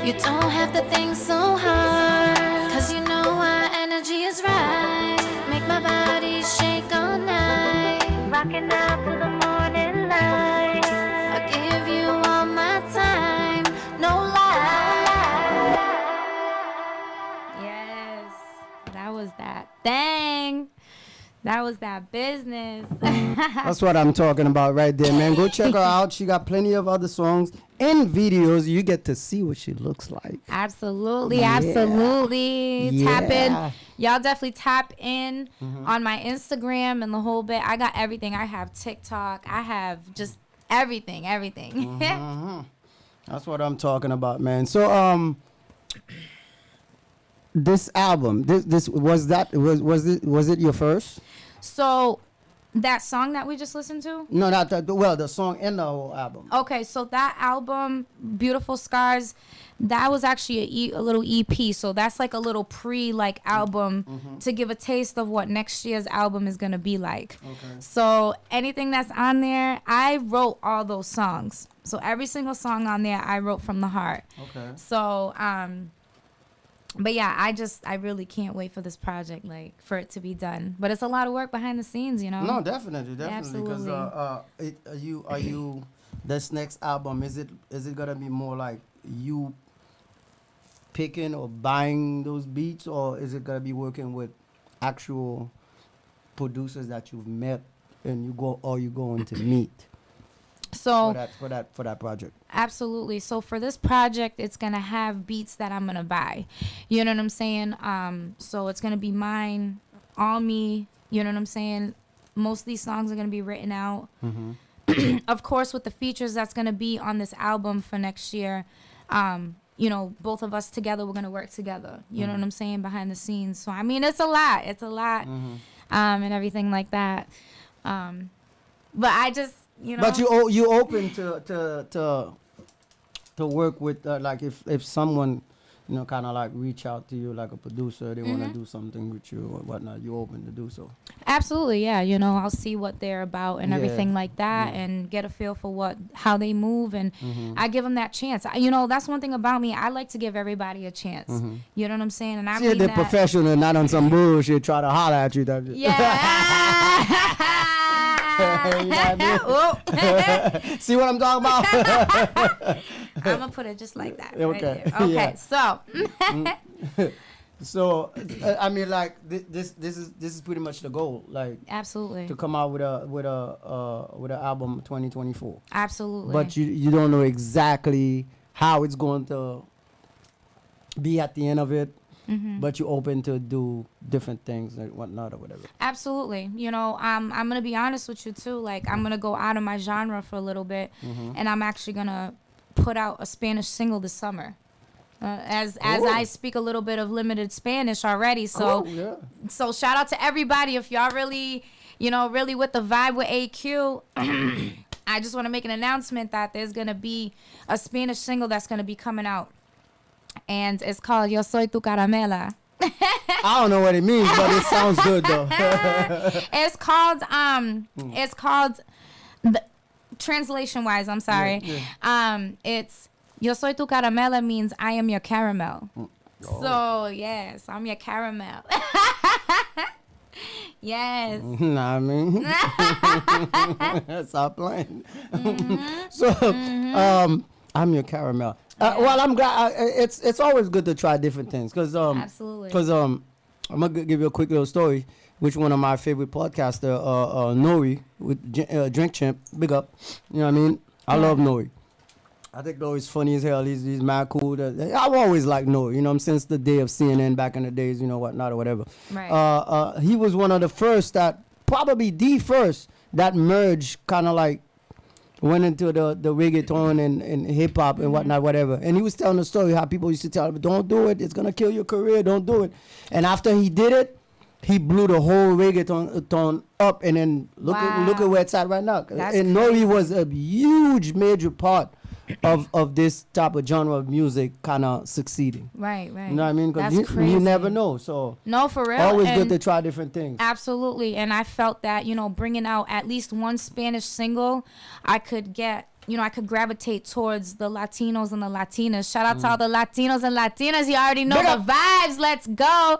You don't have to think so hard, 'cause you know our energy is right. Make my body shake all night. Rocking out to the morning light. I'll give you all my time, no lie. Yes, that was that thing. That was that business. That's what I'm talking about right there, man. Go check her out. She got plenty of other songs and videos. You get to see what she looks like. Absolutely, Yeah. absolutely. Tap Yeah. in. Y'all definitely tap in on my Instagram and the whole bit. I got everything. I have TikTok. I have just everything. That's what I'm talking about, man. So, this album, this was it your first? So that song that we just listened to? No, not the song and the whole album. Okay, so that album, Beautiful Scars, that was actually a little EP. So that's like a little album to give a taste of what next year's album is going to be like. Okay. So anything that's on there, I wrote all those songs. So every single song on there, I wrote from the heart. Okay. So, but yeah, I really can't wait for this project, like for it to be done. But it's a lot of work behind the scenes, you know. No, definitely. Because Absolutely. are you this next album? Is it gonna be more like you picking or buying those beats, or is it gonna be working with actual producers that you've met and you going to meet So for that project? absolutely. So for this project, it's gonna have beats that I'm gonna buy. You know what I'm saying? So it's gonna be mine, all me. You know what I'm saying? Most of these songs are gonna be written out. Of course, with the features that's gonna be on this album for next year. You know, both of us together, we're gonna work together. You know what I'm saying? Behind the scenes. So I mean, it's a lot. And everything like that. But I just, you know. But you open to work with like if someone kind of like reach out to you like a producer, they want to do something with you or whatnot, you open to do so. Absolutely, yeah. I'll see what they're about and Yeah. everything like that, and get a feel for how they move, and I give them that chance. That's one thing about me. I like to give everybody a chance. You know what I'm saying? And I See, mean they're that. professional, not on some bullshit, try to holler at you. Yeah. You know what I mean? See what I'm talking about? I'm gonna put it just like that. Okay. Right there. Okay. Yeah. So. So I mean, like this is pretty much the goal, like Absolutely. to come out with an album 2024. Absolutely. But you don't know exactly how it's going to be at the end of it. But you're open to do different things and whatnot or whatever. Absolutely. I'm gonna be honest with you too. Like, I'm gonna go out of my genre for a little bit, and I'm actually gonna put out a Spanish single this summer. As I speak a little bit of limited Spanish already, so so shout out to everybody if y'all really, really with the vibe with AQ. I just want to make an announcement that there's gonna be a Spanish single that's gonna be coming out, and it's called Yo Soy Tu Caramela. I don't know what it means, but it sounds good though. It's called translation wise, I'm sorry. It's Yo soy tu caramela means I am your caramel. So yes, I'm your caramel. Yes. Nah, I mean, stop playing. So, I'm your caramel. Well, I'm glad. It's always good to try different things, cause Absolutely. Cause I'm gonna give you a quick little story. Which one of my favorite podcaster, Nori with Drink Champ, big up. You know what I mean? I love Nori. I think Nori's funny as hell. He's mad cool. I've always liked Nori, since the day of CNN back in the days, whatnot or whatever. Right. He was one of the first probably the first that merged, kind of like went into the reggaeton and hip hop and whatnot, whatever. And he was telling the story how people used to tell him, don't do it. It's going to kill your career. Don't do it. And after he did it, he blew the whole reggaeton up. And then look at where it's at right now. That's and crazy. Nori was a huge major part of this type of genre of music kind of succeeding. Right. You know what I mean? That's Because crazy. you never know. So No, for real. always And good to try different things. Absolutely. And I felt that, bringing out at least one Spanish single, I could get, I could gravitate towards the Latinos and the Latinas. Shout out to all the Latinos and Latinas. You already know Big the up. vibes. Let's go.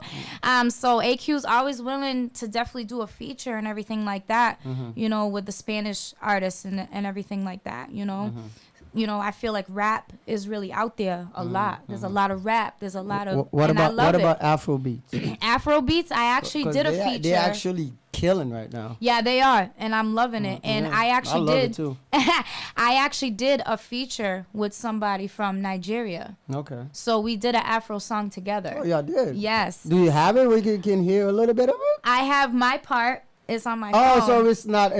So AQ's always willing to definitely do a feature and everything like that, with the Spanish artists and everything like that, I feel like rap is really out there a lot. There's a lot of rap. There's a lot of What and I about love it. Afro beats? Afro beats, I actually 'Cause did a feature. They're actually killing right now. Yeah, they are, and I'm loving it. And Yeah, I actually love did. it too. I actually did a feature with somebody from Nigeria. Okay. So we did an Afro song together. Oh, y'all did. Yes, Do you have it? We can hear a little bit of it. I have my part. It's on my Oh, phone. so it's not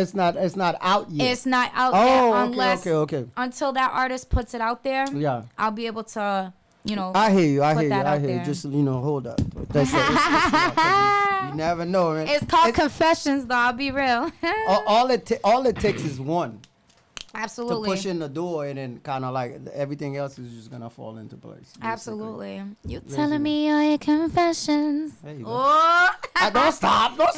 out yet. It's not out Oh, there okay, unless okay. until that artist puts it out there. Yeah. I'll be able to, I hear you. put that I out hear you. there. Just hold up. That's it. You never know, man. It's called Confessions, though. I'll be real. all it takes is one Absolutely. to push in the door, and then kind of like everything else is just gonna fall into place. basically. Absolutely. You Basically. telling me all your confessions? There you go. Oh. Don't stop, damn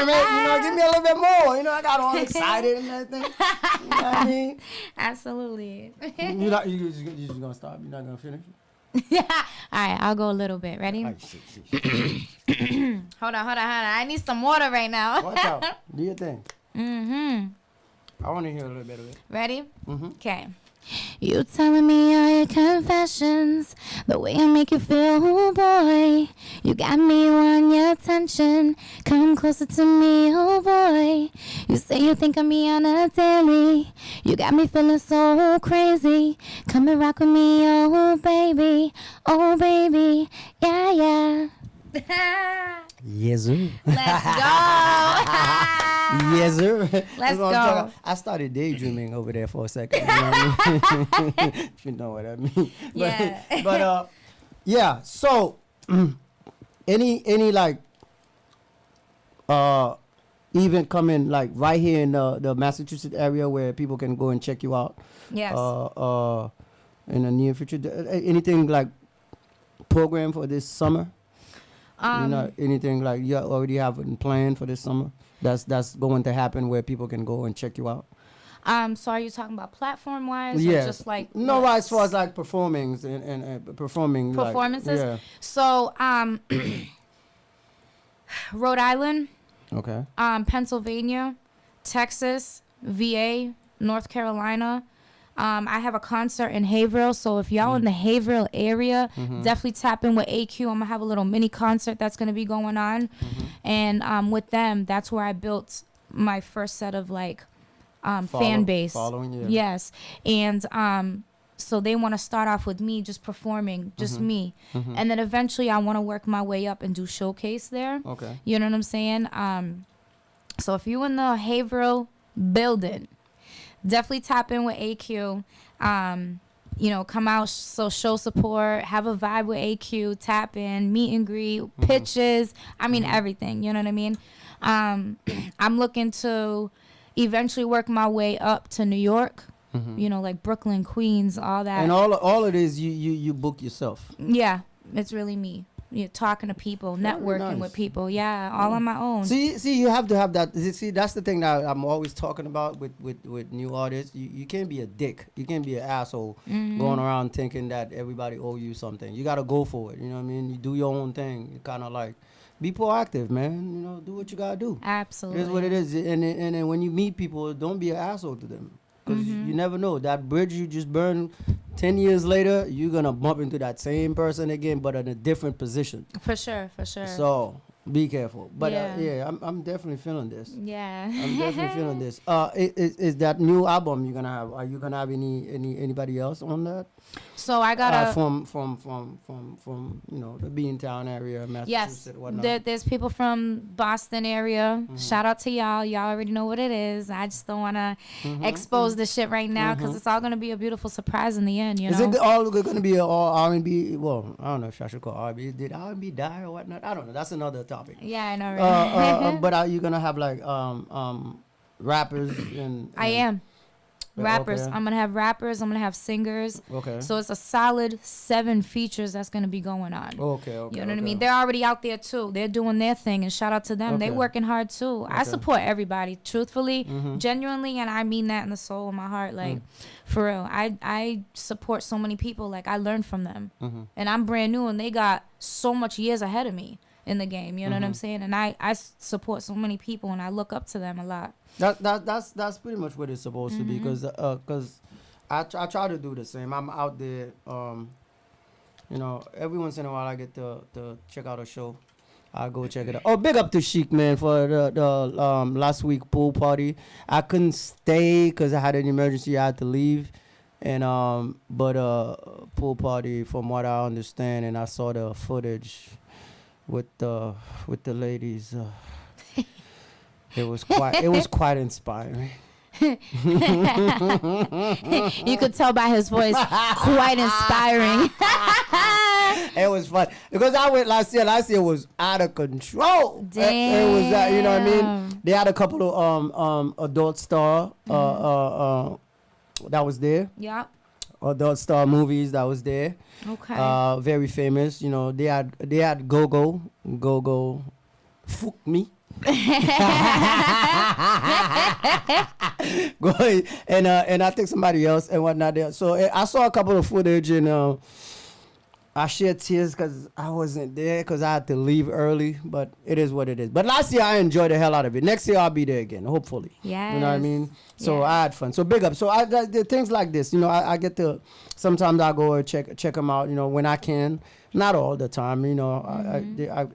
it. Give me a little bit more. I got all excited and everything. You know what I mean? Absolutely. You just gonna stop? You're not gonna finish? Yeah. All right, I'll go a little bit. Ready? Ay, shit. Hold on. I need some water right now. Watch out. Do your thing. Mm-hmm. I want to hear a little bit of it. Ready? Mm-hmm. Okay. You telling me all your confessions, the way I make you feel, oh boy. You got me on your attention. Come closer to me, oh boy. You say you think of me on a daily. You got me feeling so crazy. Come and rock with me, oh baby, yeah. Yes, sir. Let's go. Yes, sir. Let's That's what I'm go. talking about. I started daydreaming over there for a second. You know what I mean? If you know what I mean. Yeah. But yeah. So, any like event coming like right here in the Massachusetts area where people can go and check you out. Yes. In the near future, anything like program for this summer? You know, Um, anything like you already have in plan for this summer? That's going to happen where people can go and check you out. so are you talking about platform wise or Yes. just like No, what? as far as like performing and performing Performances? Like, So, Rhode Island, yeah. Okay. Pennsylvania, Texas, VA, North Carolina. I have a concert in Haverhill, so if y'all in the Haverhill area, definitely tap in with AQ. I'm gonna have a little mini concert that's gonna be going on, and with them, that's where I built my first set of like fan base. Following, yeah. Yes, and so they want to start off with me just performing, just me, and then eventually I want to work my way up and do showcase there. Okay. You know what I'm saying? So if you in the Haverhill building, definitely tap in with AQ. You know, come out, so show support, have a vibe with AQ, tap in, meet and greet, pitches. I mean, everything. You know what I mean? I'm looking to eventually work my way up to New York. You know, like Brooklyn, Queens, all that. And all it is, you book yourself. Yeah, it's really me. You're talking to people, networking nice. with people. Yeah, all on my own. See, you have to have that. See, that's the thing that I'm always talking about with new artists. You can't be a dick. You can't be an asshole going around thinking that everybody owe you something. You gotta go for it. You know what I mean? You do your own thing. You kind of like be proactive, man. You know, do what you gotta do. Absolutely. It is what it is. And then when you meet people, don't be an asshole to them. Because you never know. That bridge you just burned 10 years later, you're going to bump into that same person again, but in a different position. For sure, for sure. So be careful. But Yeah. I'm definitely feeling this. Yeah. I'm definitely feeling this. Is that new album you're going to have? Are you going to have anybody else on that? So I got a from you know, the Beantown area, Massachusetts, yes. whatnot. There's people from Boston area. Shout out to y'all. Y'all already know what it is. I just don't want to expose the shit right now because it's all gonna be a beautiful surprise in the end. You know. Is it all going to be all R&B? Well, I don't know if I should call R&B. Did R&B die or whatnot? I don't know. That's another topic. Yeah, I know. Right? But are you gonna have like rappers and I am. Rappers. Okay. I'm gonna have rappers. I'm gonna have singers. Okay. So it's a solid 7 features that's gonna be going on. Okay. You know what I mean? They're already out there too. They're doing their thing, and shout out to them. They Okay. working hard too. I Okay. support everybody, truthfully, genuinely, and I mean that in the soul of my heart. Like, for real, I support so many people. Like, I learn from them, and I'm brand new, and they got so much years ahead of me in the game. You know what I'm saying? And I support so many people, and I look up to them a lot. That's pretty much what it's supposed to be, because I try to do the same. I'm out there, you know, every once in a while I get to check out a show. I go check it out. Oh, big up to Chic, man, for the last week pool party. I couldn't stay because I had an emergency. I had to leave, and but pool party, from what I understand, and I saw the footage with the ladies. It was quite inspiring. You could tell by his voice, quite inspiring. It was fun because I went last year. Last year was out of control. Damn. It was you know what I mean. They had a couple of adult star that was there. Yeah. Adult star movies that was there. Okay. Very famous. You know, they had Go Fuck Me. Go ahead. And I think somebody else and whatnot there. So I saw a couple of footage, and I shed tears because I wasn't there because I had to leave early. But it is what it is. But last year I enjoyed the hell out of it. Next year I'll be there again, hopefully. Yes. You know what I mean? So Yes. I had fun. So big up. So the things like this, you know, I get to, sometimes I go and check them out, you know, when I can. Not all the time, you know.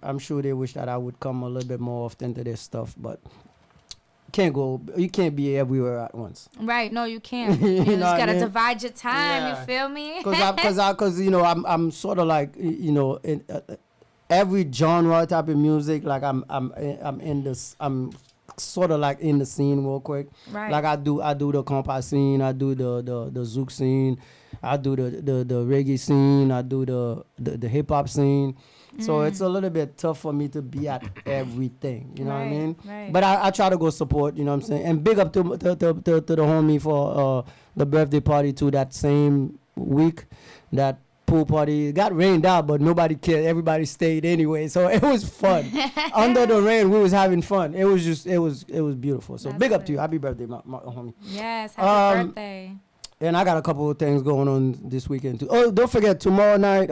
I'm sure they wish that I would come a little bit more often to this stuff, but you can't be everywhere at once. Right. No, you can't. You You know just what I gotta mean? divide your time. Yeah. You feel me? Because you know, I'm sort of like, you know, in every genre type of music. Like I'm in this. I'm sort of like in the scene real quick. Right. Like I do the compa scene. I do the zouk scene. I do the reggae scene. I do the hip hop scene. So it's a little bit tough for me to be at everything. You know what I Right, mean? right. But I try to go support. You know what I'm saying? And big up to the homie for the birthday party too. That same week, that pool party. It got rained out, but nobody cared. Everybody stayed anyway, so it was fun. Under the rain, we was having fun. It was just it was beautiful. So That's big up to good. you. Happy birthday, my homie. Yes, happy Um, birthday. And I got a couple of things going on this weekend too. Oh, don't forget tomorrow night,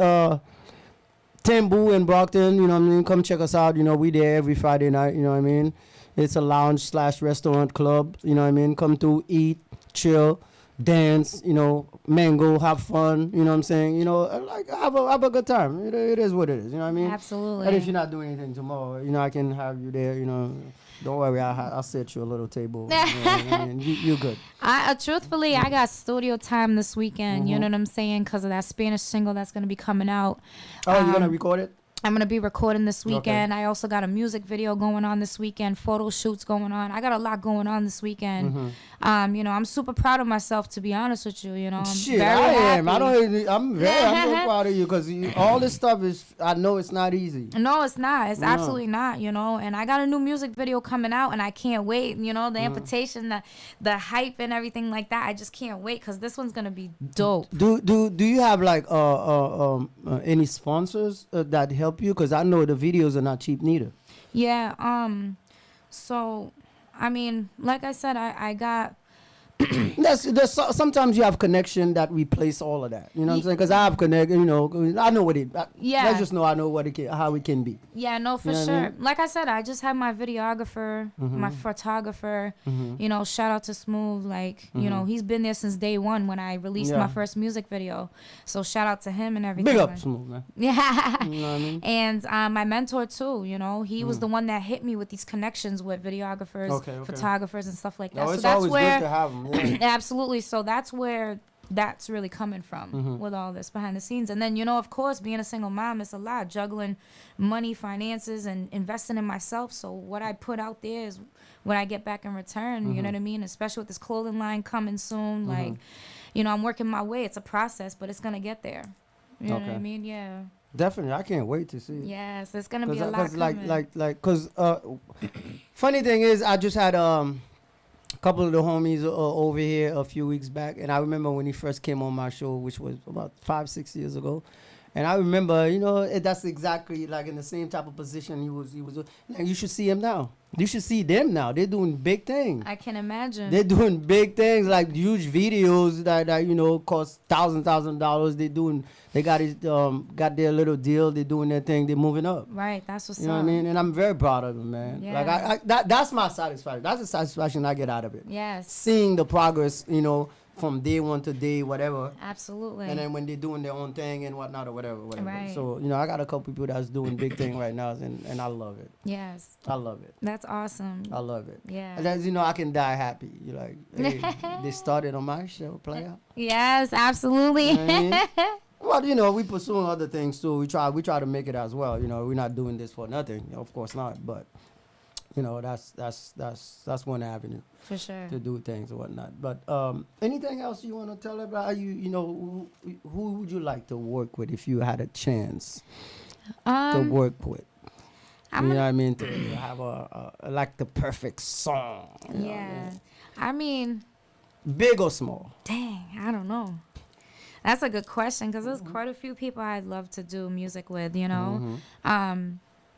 Tambu in Brockton. You know what I mean? Come check us out. You know, we there every Friday night. You know what I mean? It's a lounge / restaurant club. You know what I mean? Come through, eat, chill, dance. You know, mango, have fun. You know what I'm saying? You know, like have a good time. It is what it is. You know what I mean? Absolutely. And if you're not doing anything tomorrow, you know, I can have you there. You know, don't worry, I'll set you a little table. You know what I mean? You're good. Truthfully, I got studio time this weekend. You know what I'm saying? Because of that Spanish single that's going to be coming out. Oh, you're gonna record it? I'm going to be recording this weekend. I also got a music video going on this weekend, photo shoots going on. I got a lot going on this weekend. You know, I'm super proud of myself, to be honest with you. You know, I'm Shit, very I happy. am. I'm so proud of you because all this stuff is. I know it's not easy. No, it's not. It's No. absolutely not, you know. And I got a new music video coming out, and I can't wait. You know, the Mm-hmm. invitation, the hype, and everything like that. I just can't wait because this one's gonna be dope. Do you have like any sponsors that help you? Because I know the videos are not cheap neither. Yeah. So, I mean, like I said, I got. Sometimes you have connection that replace all of that. You know what I'm saying? Because I have connect. You know, I know what it. Yeah. Let's just know I know what it can, how it can be. Yeah, no, for You know what I sure. mean? Like I said, I just had my videographer, my photographer. You know, shout out to Smooth. Like, you know, he's been there since day one when I released Yeah. my first music video. So shout out to him and everything. Big up, Smooth, man. Yeah. You know what I mean? And my mentor too, you know, he was the one that hit me with these connections with videographers, Okay. photographers, and stuff like that. No, So it's that's always where, good to have them. Yeah. absolutely. So that's where that's really coming from with all this behind the scenes. And then, you know, of course, being a single mom, it's a lot, juggling money, finances, and investing in myself. So what I put out there is what I get back in return. You know what I mean? Especially with this clothing line coming soon. Like, you know, I'm working my way. It's a process, but it's gonna get there. You know what I Okay. mean? Yeah. Definitely, I can't wait to see it. Yes, it's gonna be a lot like coming. cause funny thing is I just had a couple of the homies over here a few weeks back, and I remember when he first came on my show, which was about 5-6 years ago. And I remember, you know, that's exactly like in the same type of position he was. And you should see him now. You should see them now. They're doing big things. I can imagine. They're doing big things, like huge videos that you know cost $1,000. They got their little deal. They're doing their thing. They're moving up. Right, that's what's You know up. what I mean? And I'm very proud of them, man. Yeah. Like that's my satisfaction. That's the satisfaction I get out of it. Yes, Seeing the progress, you know, from day one to day whatever. absolutely. And then when they're doing their own thing and whatnot or whatever. Right. So, you know, I got a couple people that's doing big thing right now, and I love it. Yes, I love it. that's awesome. I love it. Yeah. And that's, you know, I can die happy. You're like, hey, they started on my show, player. Yes, absolutely. You know what I mean? Well, you know, we pursuing other things too. We try to make it as well. You know, we're not doing this for nothing. Of course not. But you know, that's one avenue For sure. to do things or whatnot. But anything else you want to tell about you know, who would you like to work with if you had a chance to work with? I'm You know gonna- what I mean? To have a like the perfect song. You know what I yeah. mean? I mean, Big or small? dang, I don't know. That's a good question because there's quite a few people I'd love to do music with, you know.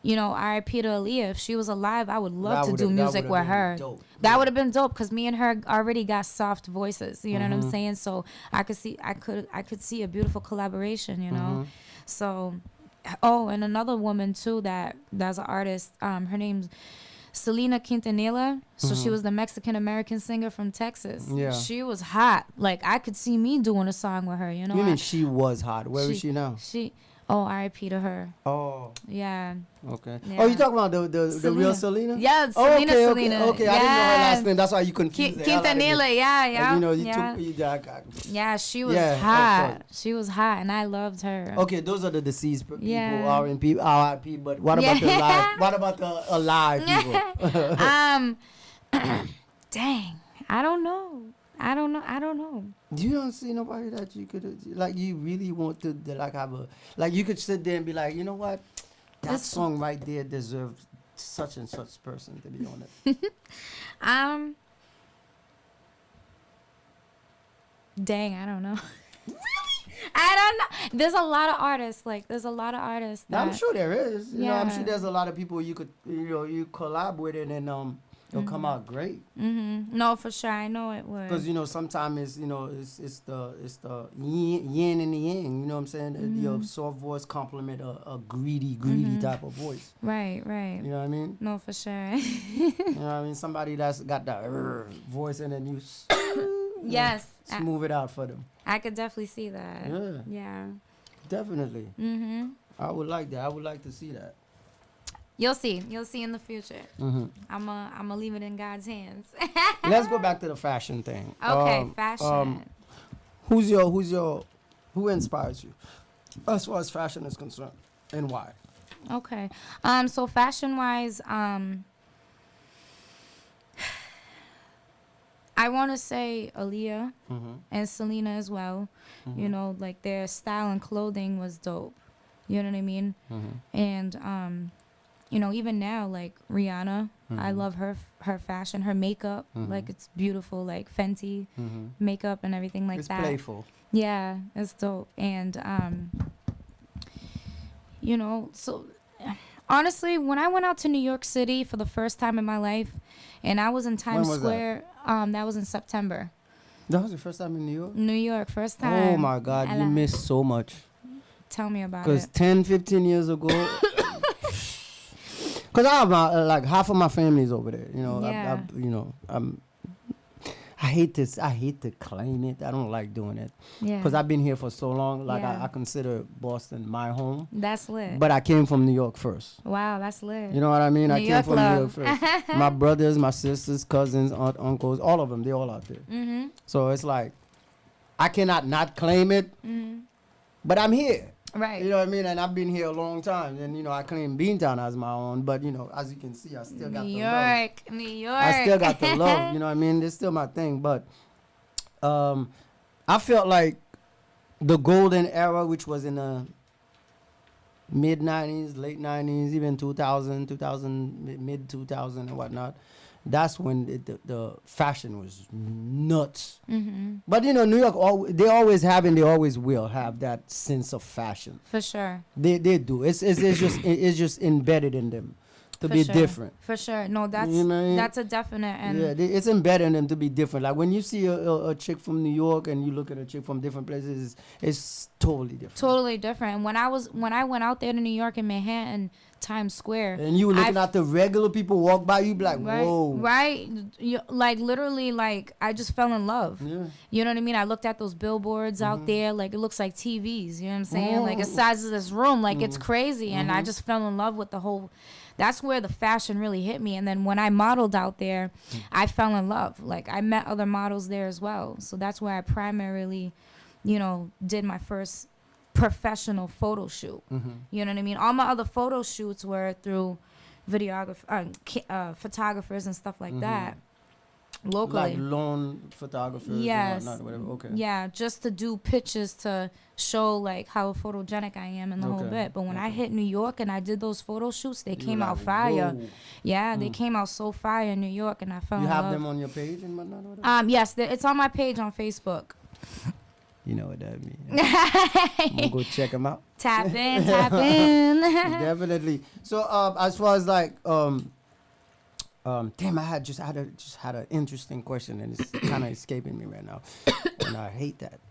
You know, R.I.P. to Aaliyah. If she was alive, I would love to do music with her. That would have been dope because me and her already got soft voices. You know what I'm saying? So I could see a beautiful collaboration. You know, so. Oh, and another woman too that's an artist. Her name's Selena Quintanilla. So she was the Mexican American singer from Texas. Yeah. She was hot. Like I could see me doing a song with her. You know. You mean she was hot? Where is she now? Oh, R.I.P. to her. Oh, Yeah. okay. Yeah. Oh, you talking about the real Selena? Yeah, Oh, Selena. okay, Selena. okay. I didn't know her last name. That's why you confused. Quintanilla. Yeah, yeah. You know, you yeah. took. Yeah, she was Yeah, of hot. course. She was hot, and I loved her. Okay, those are the deceased people, Yeah. R.I.P. But what about the alive? What about the alive people? Dang, I don't know. You don't see nobody that you could like. You really want to like have a like. You could sit there and be like, you know what, that This- song right there deserves such and such person to be on it. Dang, I don't know. I don't know. There's a lot of artists. Like, there's a lot of artists. Now, I'm that- sure there is. You know, I'm sure Yeah. there's a lot of people you could, you collab with it and it'll come out great. No, for sure. I know it would. Because sometimes it's the yin and the yang. You know what I'm saying? Your soft voice complement a greedy type of voice. Right. You know what I mean? No, for sure. You know what I mean? Somebody that's got that voice and then you Yes. smooth it out for them. I could definitely see that. Yeah, Yeah. definitely. I would like that. I would like to see that. You'll see. You'll see in the future. Mm-hmm. I'm leave it in God's hands. Let's go back to the fashion thing. Okay, fashion. Who inspires you as far as fashion is concerned, and why? Okay. So fashion wise, I want to say Aaliyah and Selena as well. You know, like their style and clothing was dope. You know what I mean? And you know, even now, like Rihanna, I love her fashion, her makeup. Like it's beautiful, like Fenty makeup and everything like It's that. playful. Yeah, it's dope. And you know, so honestly, when I went out to New York City for the first time in my life, and I was in Times was that? Square, that was in September. That was your first time in New York? New York, first time. Oh my God, I you love- missed so much. Tell me about Because it. 10, 15 years ago, because I have like half of my family's over there. You know, Yeah. I hate this. I hate to claim it. I don't like doing it Yeah, because I've been here for so long. Like Yeah. I consider Boston my home, that's lit. but I came from New York first. Wow, that's lit. You know what I mean? I New came York from love. New York first. My brothers, my sisters, cousins, aunt, uncles, all of them, they all out there. Mm-hmm. So it's like I cannot not claim it, but I'm here. Right. You know what I mean? And I've been here a long time. And, I claim Beantown as my own. But, as you can see, I still got New the love. York, New York. I still got the love. You know what I mean? It's still my thing. But I felt like the golden era, which was in the mid-90s, late 90s, even 2000, mid-2000 and whatnot, that's when the fashion was nuts. But New York, they always have and they always will have that sense of fashion. For sure. They do. It's just embedded in them to For be sure. different. For sure. No, that's You know what I mean? that's a definite. And Yeah, it's embedded in them to be different. Like when you see a chick from New York and you look at a chick from different places, it's totally different. totally different. And when I went out there to New York in Manhattan, Times Square, And you were looking at the regular people walk by, you be like, right, whoa. right, like literally, like I just fell in love. Yeah. You know what I mean? I looked at those billboards out there, like it looks like TVs. You know what I'm saying? Like the size of this room, like it's crazy. And I just fell in love with the whole. That's where the fashion really hit me. And then when I modeled out there, I fell in love. Like I met other models there as well. So that's where I primarily, did my first professional photo shoot. You know what I mean? All my other photo shoots were through photographers and stuff like that locally. Like loan photographers Yes. and whatnot, whatever. Okay. Yeah, just to do pictures to show like how photogenic I am and the whole Okay. bit. But when I hit New York and I did those photo shoots, they You came were out like, fire. whoa. Yeah, they came out so fire in New York, and I fell You in have love. them on your page and whatnot? Or whatever? Yes, it's on my page on Facebook. You know what that means. I'm going to go check them out. Tap in, tap in. Definitely. So as far as like damn, I just had an interesting question and it's kind of escaping me right now, and I hate that.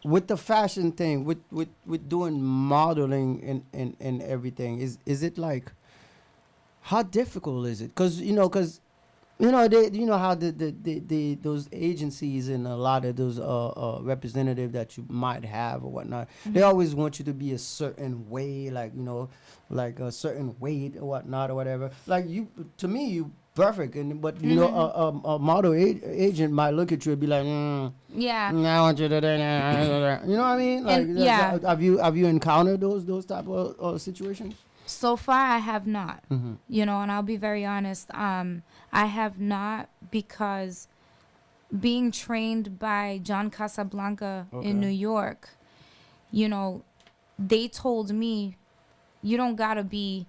With the fashion thing, with doing modeling and everything, is it like, how difficult is it? Because how the those agencies and a lot of those representative that you might have or whatnot, they always want you to be a certain way, like a certain weight or whatnot or whatever. Like to me, you perfect, but a model agent might look at you and be like, Yeah. I want you to do that. You know what I mean? Like, And- yeah. Have you encountered those type of situations? So far, I have not. Mm-hmm. And I'll be very honest. I have not, because being trained by John Casablanca Okay. in New York, they told me, you don't gotta be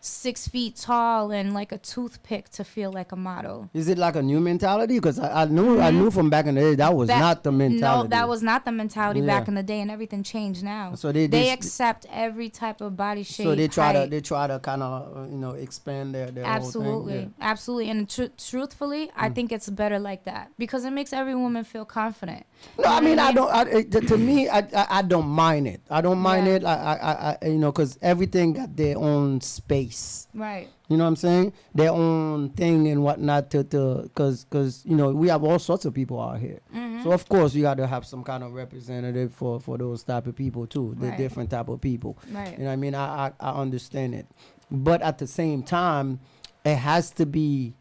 6 feet tall and like a toothpick to feel like a model. Is it like a new mentality? Because I knew from back in the day that was not the mentality. No, that was not the mentality Yeah. back in the day, and everything changed now. So they accept every type of body shape. So they try height. to kind of expand their Absolutely, whole thing. absolutely, and truthfully, I think it's better like that because it makes every woman feel confident. No, I You know mean what to me, I don't mind it. I don't mind Yeah. it. I because everything got their own space. Right. You know what I'm saying? Their own thing and whatnot because we have all sorts of people out here. Mm-hmm. So of course you got to have some kind of representative for those type of people too. The Right. different type of people. Right. You know what I mean? I understand it, but at the same time, it has to be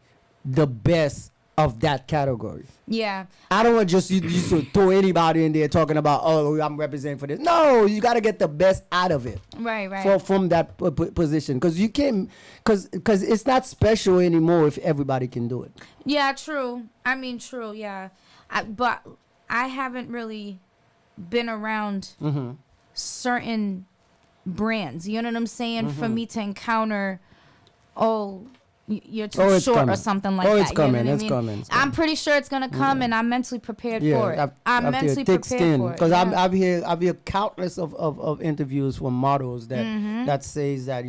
the best of that category. Yeah. I don't want just you to throw anybody in there talking about, oh, I'm representing for this. No, you got to get the best out of it. Right. Right. From that position, because you can, because it's not special anymore if everybody can do it. Yeah, true. I mean, true. Yeah, but I haven't really been around certain brands. You know what I'm saying? For me to encounter, you're too it's short coming. or something like Oh, that. it's you know coming. what I It's mean? coming. It's I'm coming. pretty sure it's gonna come, and I'm mentally prepared for it. I'm after mentally thick prepared skin, for it. because Yeah. I've heard countless of interviews from models that says that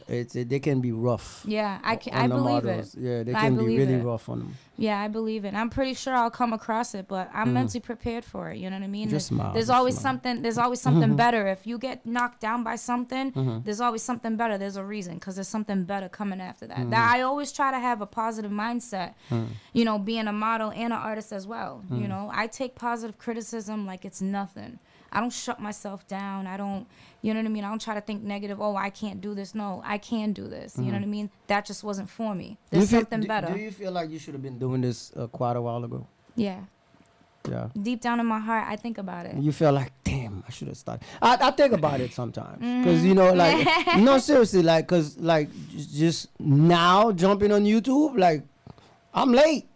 they can be rough. Yeah, I on the believe models. it. Yeah, they I can be believe really it. rough on them. Yeah, I believe it. I'm pretty sure I'll come across it, but I'm mentally prepared for it. You know what I mean? Just smile, There's just always smile. something. There's always something better. If you get knocked down by something, there's always something better. There's a reason, because there's something better coming after that. That I always try to have a positive mindset. Being a model and an artist as well. I take positive criticism like it's nothing. I don't shut myself down. I don't, you know what I mean? I don't try to think negative. Oh, I can't do this. No, I can do this. You know what I mean? That just wasn't for me. There's something better. Do you feel like you should have been doing this quite a while ago? Yeah. Yeah. Deep down in my heart, I think about it. You feel like, damn, I should have started. I think about it sometimes, because no, seriously, like, because just now jumping on YouTube, like, I'm late.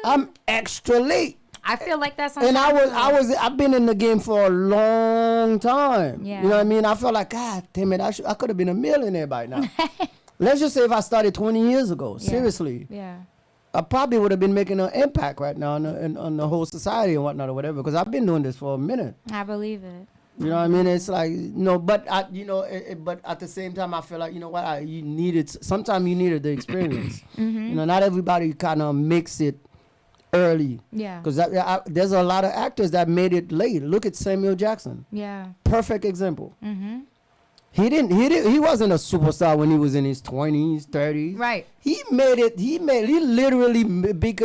I'm extra late. I feel like that sometimes. And I've been in the game for a long time. Yeah. You know what I mean? I felt like, God damn it, I could have been a millionaire by now. Let's just say if I started 20 years ago, Yeah. seriously, Yeah. I probably would have been making an impact right now on the whole society and whatnot or whatever, because I've been doing this for a minute. I believe it. You know what I mean? It's like, but but at the same time, I feel like, sometimes you needed the experience. Not everybody kind of makes it early. Yeah. Because there's a lot of actors that made it late. Look at Samuel Jackson. Yeah. Perfect example. He wasn't a superstar when he was in his 20s, 30s. Right. He literally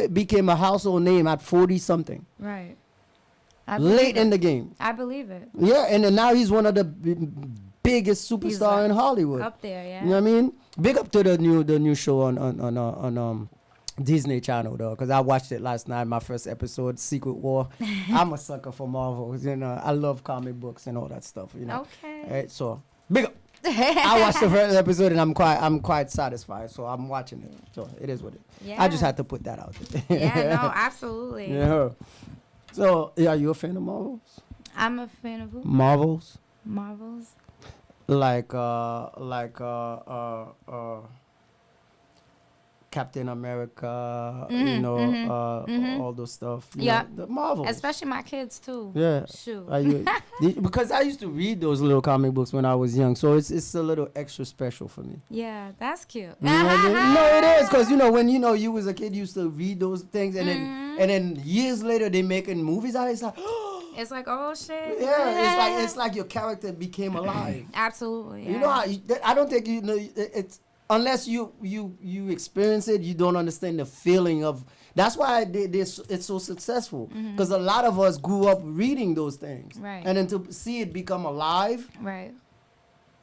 became a household name at 40 something. Right. Late in the game. I believe it. Yeah, and then now he's one of the biggest superstar in Hollywood. Up there, yeah. You know what I mean? Big up to the new show on Disney Channel though, because I watched it last night. My first episode, Secret War. I'm a sucker for Marvel. I love comic books and all that stuff. Okay. Right, so big up. I watched the first episode and I'm quite satisfied. So I'm watching it. So it is what it. Yeah. I just had to put that out there. Yeah, no, absolutely. Yeah. So, are you a fan of Marvels? I'm a fan of who? Marvels? Marvels. Like Captain America, all those stuff. Yeah. The Marvels. Especially my kids too. Yeah. Shoot. Because I used to read those little comic books when I was young, so it's a little extra special for me. Yeah, that's cute. You know what I mean? No, it is, because when you was a kid, you used to read those things, and then years later they making movies out. It's like, It's like, oh shit. yeah, it's like your character became alive. Absolutely. Yeah. You know how I don't think it's unless you experience it, you don't understand the feeling of. That's why it's so successful, because a lot of us grew up reading those things, Right. and then to see it become alive, Right.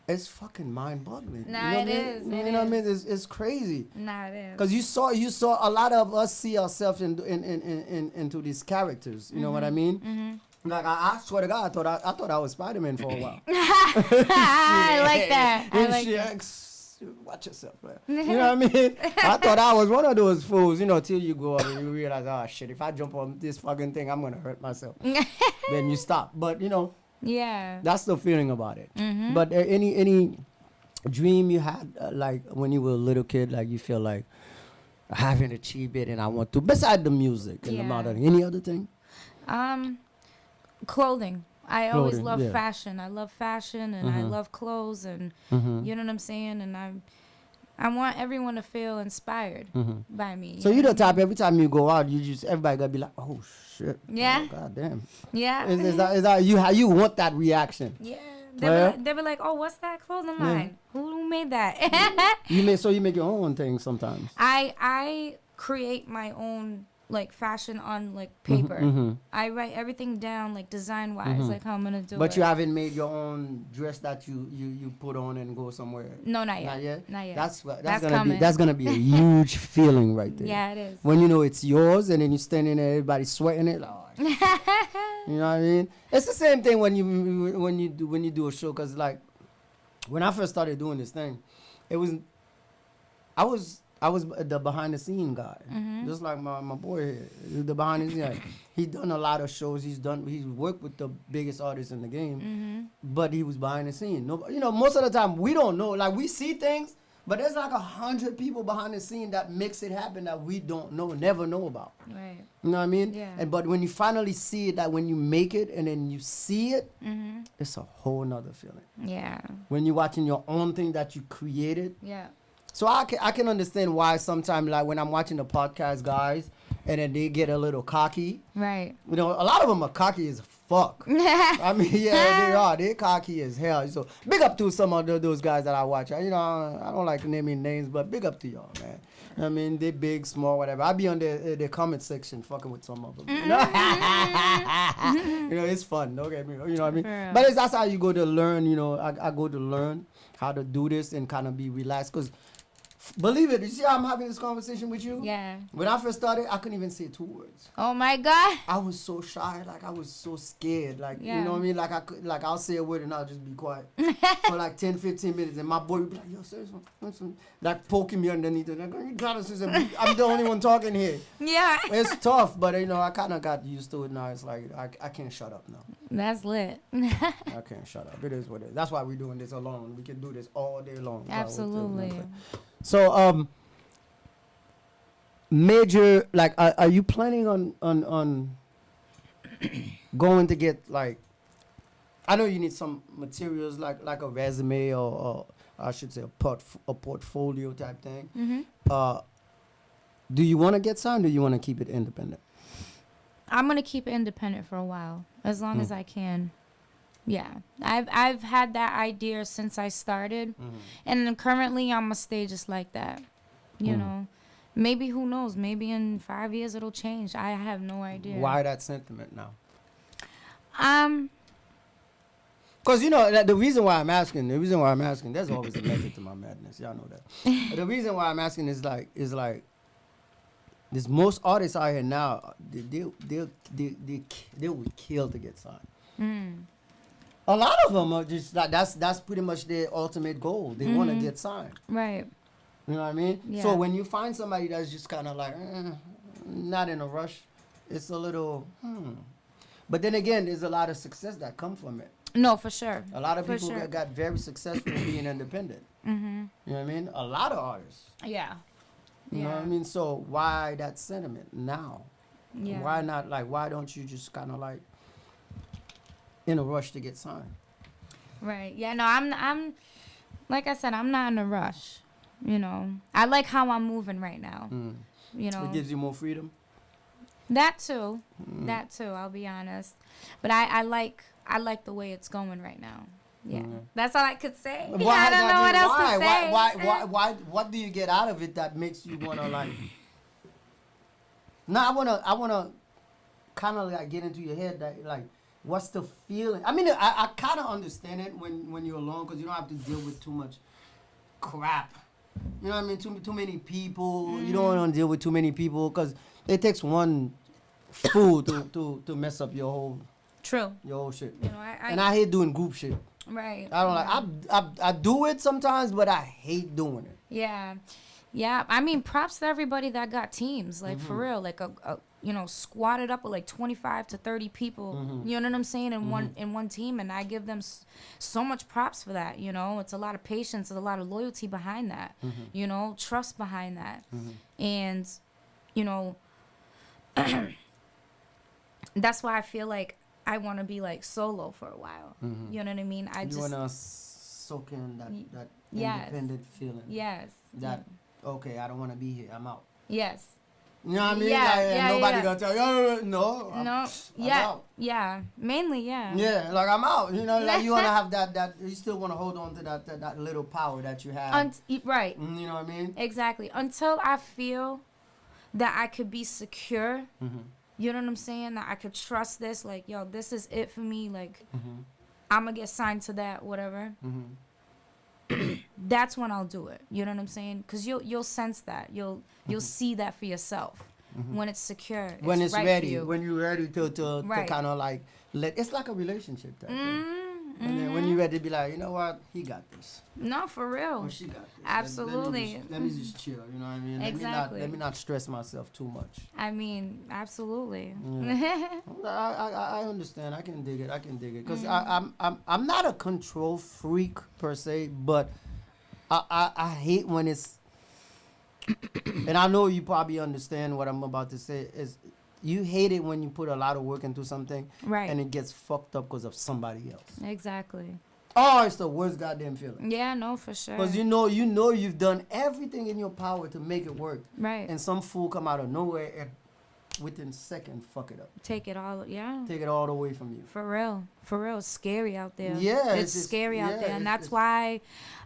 it's fucking mind-boggling. Nah, you know it what I mean? is, You it know what I mean? is. It's crazy. Nah, it is. Because you saw a lot of us see ourselves into these characters. You know what I mean? Like I swear to God, I thought I was Spider-Man for a while. I like that. I like that. Watch yourself, man. You know what I mean? I thought I was one of those fools, till you go up and you realize, oh shit, if I jump on this fucking thing, I'm gonna hurt myself. Then you stop. But Yeah. that's the feeling about it. But any dream you had, like when you were a little kid, like you feel like I haven't achieved it and I want to, beside the music and the Yeah. modeling, any other thing? Clothing. I always Clothing, love yeah. fashion. I love fashion and I love clothes and Mm-hmm. you know what I'm saying? And I want everyone to feel inspired by me. So know you the what I type, every time you go out, you just, everybody gotta be like, oh shit. Yeah. Oh, God damn. mean? Yeah. Is that you, how you want that reaction? Yeah. Well- They be like, oh, what's that clothing line? Who made that? You make your own thing sometimes. I create my own like fashion on like paper. I write everything down like design wise, like how I'm gonna do it. But you haven't made your own dress that you put on and go somewhere. No, not yet. Not yet. Not yet. That's That's gonna coming. be that's gonna be a huge feeling right there. Yeah, it is. When you know it's yours and then you standing there, everybody sweating it. Like, oh, you know what I mean? It's the same thing when you do a show. Cause like when I first started doing this thing, I was the behind the scene guy, just like my boy here, the behind the scene guy. He's done a lot of shows. He's worked with the biggest artists in the game, but he was behind the scene. No, you know, most of the time we don't know. Like we see things, but there's like 100 people behind the scene that makes it happen that we don't know, never know about. Right. You know what I mean? Yeah. But when you finally see it, that when you make it and then you see it, it's a whole nother feeling. Yeah. When you're watching your own thing that you created. Yeah. So I can understand why sometimes, like when I'm watching the podcast guys and then they get a little cocky. Right. You know, a lot of them are cocky as fuck. I mean, yeah, they are. They're cocky as hell. So big up to some of those guys that I watch. You know, I don't like naming names, but big up to y'all, man. I mean, they big, small, whatever. I be on the comment section fucking with some of them. You know, it's fun. Don't get me wrong. You know what I mean? For real. But that's how you go to learn. You know, I go to learn how to do this and kind of be relaxed. Because believe it, you see how I'm having this conversation with you? Yeah. When I first started, I couldn't even say 2 words. Oh my God. I was so shy, like I was so scared, like you Yeah. know what I mean, like I'll say a word and I'll just be quiet for like 10-15 minutes, and my boy would be like, yo, say something, like poking me underneath it, like you gotta say something. I'm the only one talking here. Yeah. It's tough, but you know I kind of got used to it now. It's like I can't shut up now. That's lit. I can't shut up. It is what it is. That's why we're doing this alone. We can do this all day long. Absolutely. So major, like are you planning on going to get, like, I know you need some materials like a resume or I should say a portfolio type thing. Do you want to get signed or do you want to keep it independent? I'm gonna keep it independent for a while, as long as I can. Yeah, I've had that idea since I started, and currently I'm gonna stay just like that. You know, maybe who knows? Maybe in 5 years it'll change. I have no idea. Why that sentiment now? Because, you know, the reason why I'm asking, there's always a method to my madness. Y'all know that. The reason why I'm asking is like, there's most artists out here now, they would kill to get signed. A lot of them are just like, that's pretty much their ultimate goal. They want to get signed. Right. You know what I mean? Yeah. So when you find somebody that's just kind of like, not in a rush, it's a little, But then again, there's a lot of success that comes from it. No, for sure. A lot of For people sure. got very successful being independent. You know what I mean? A lot of artists. Yeah. You know what I mean? So why that sentiment now? Yeah. Why not, like, why don't you just kind of like in a rush to get signed? Right. Yeah. No, I'm like I said, I'm not in a rush. You know, I like how I'm moving right now. You know, It gives you more freedom. that too. That too. I'll be honest, but I like the way it's going right now. Yeah, that's all I could say. I don't know what else to say. Why? What do you get out of it that makes you wanna like? No, I wanna kind of like get into your head that like, what's the feeling? I mean, I kind of understand it when you're alone because you don't have to deal with too much crap. You know what I mean? Too many people. You don't want to deal with too many people because it takes one fool to mess up your whole shit. You know, And I hate doing group shit. right. I don't like. I do it sometimes, but I hate doing it. Yeah. Yeah, I mean, props to everybody that got teams, like for real, like a squatted up with like 25 to 30 people. You know what I'm saying, in one team, and I give them so much props for that. You know, it's a lot of patience, there's a lot of loyalty behind that. You know, trust behind that, and you know, that's why I feel like I want to be like solo for a while. You know what I mean? You wanna soak in that Yes. independent feeling. Yes. That okay, I don't want to be here. I'm out. Yes. You know what I mean? Yeah, Like, yeah, nobody yeah. gonna tell you, no. No. I'm Yeah. out. Yeah. Mainly, yeah. Yeah, like I'm out. You know, like you wanna have that. You still wanna hold on to that little power that you have. Right. You know what I mean? Exactly. Until I feel that I could be secure. You know what I'm saying? That I could trust this. Like, yo, this is it for me. Like, I'm gonna get signed to that, whatever. That's when I'll do it. You know what I'm saying? Because you'll sense that. You'll see that for yourself when it's secure. When it's right ready. For you. When you're ready to Right. kind of like it's like a relationship type thing. And then when you're ready to be like, you know what, he got this. No, for real. Or she got this. Absolutely. Let me just chill. You know what I mean? Exactly. Let me not stress myself too much. I mean, absolutely. I understand. I can dig it. Because I'm not a control freak per se, but I hate when it's. And I know you probably understand what I'm about to say. Is you hate it when you put a lot of work into something, Right. and it gets fucked up because of somebody else. Exactly. Oh, it's the worst goddamn feeling. Yeah, no, for sure. Because you know you've done everything in your power to make it work. Right. And some fool come out of nowhere and within seconds fuck it up. Take it all, yeah. Take it all away from you. For real. It's scary out there. Yeah, it's it's scary out there, and that's why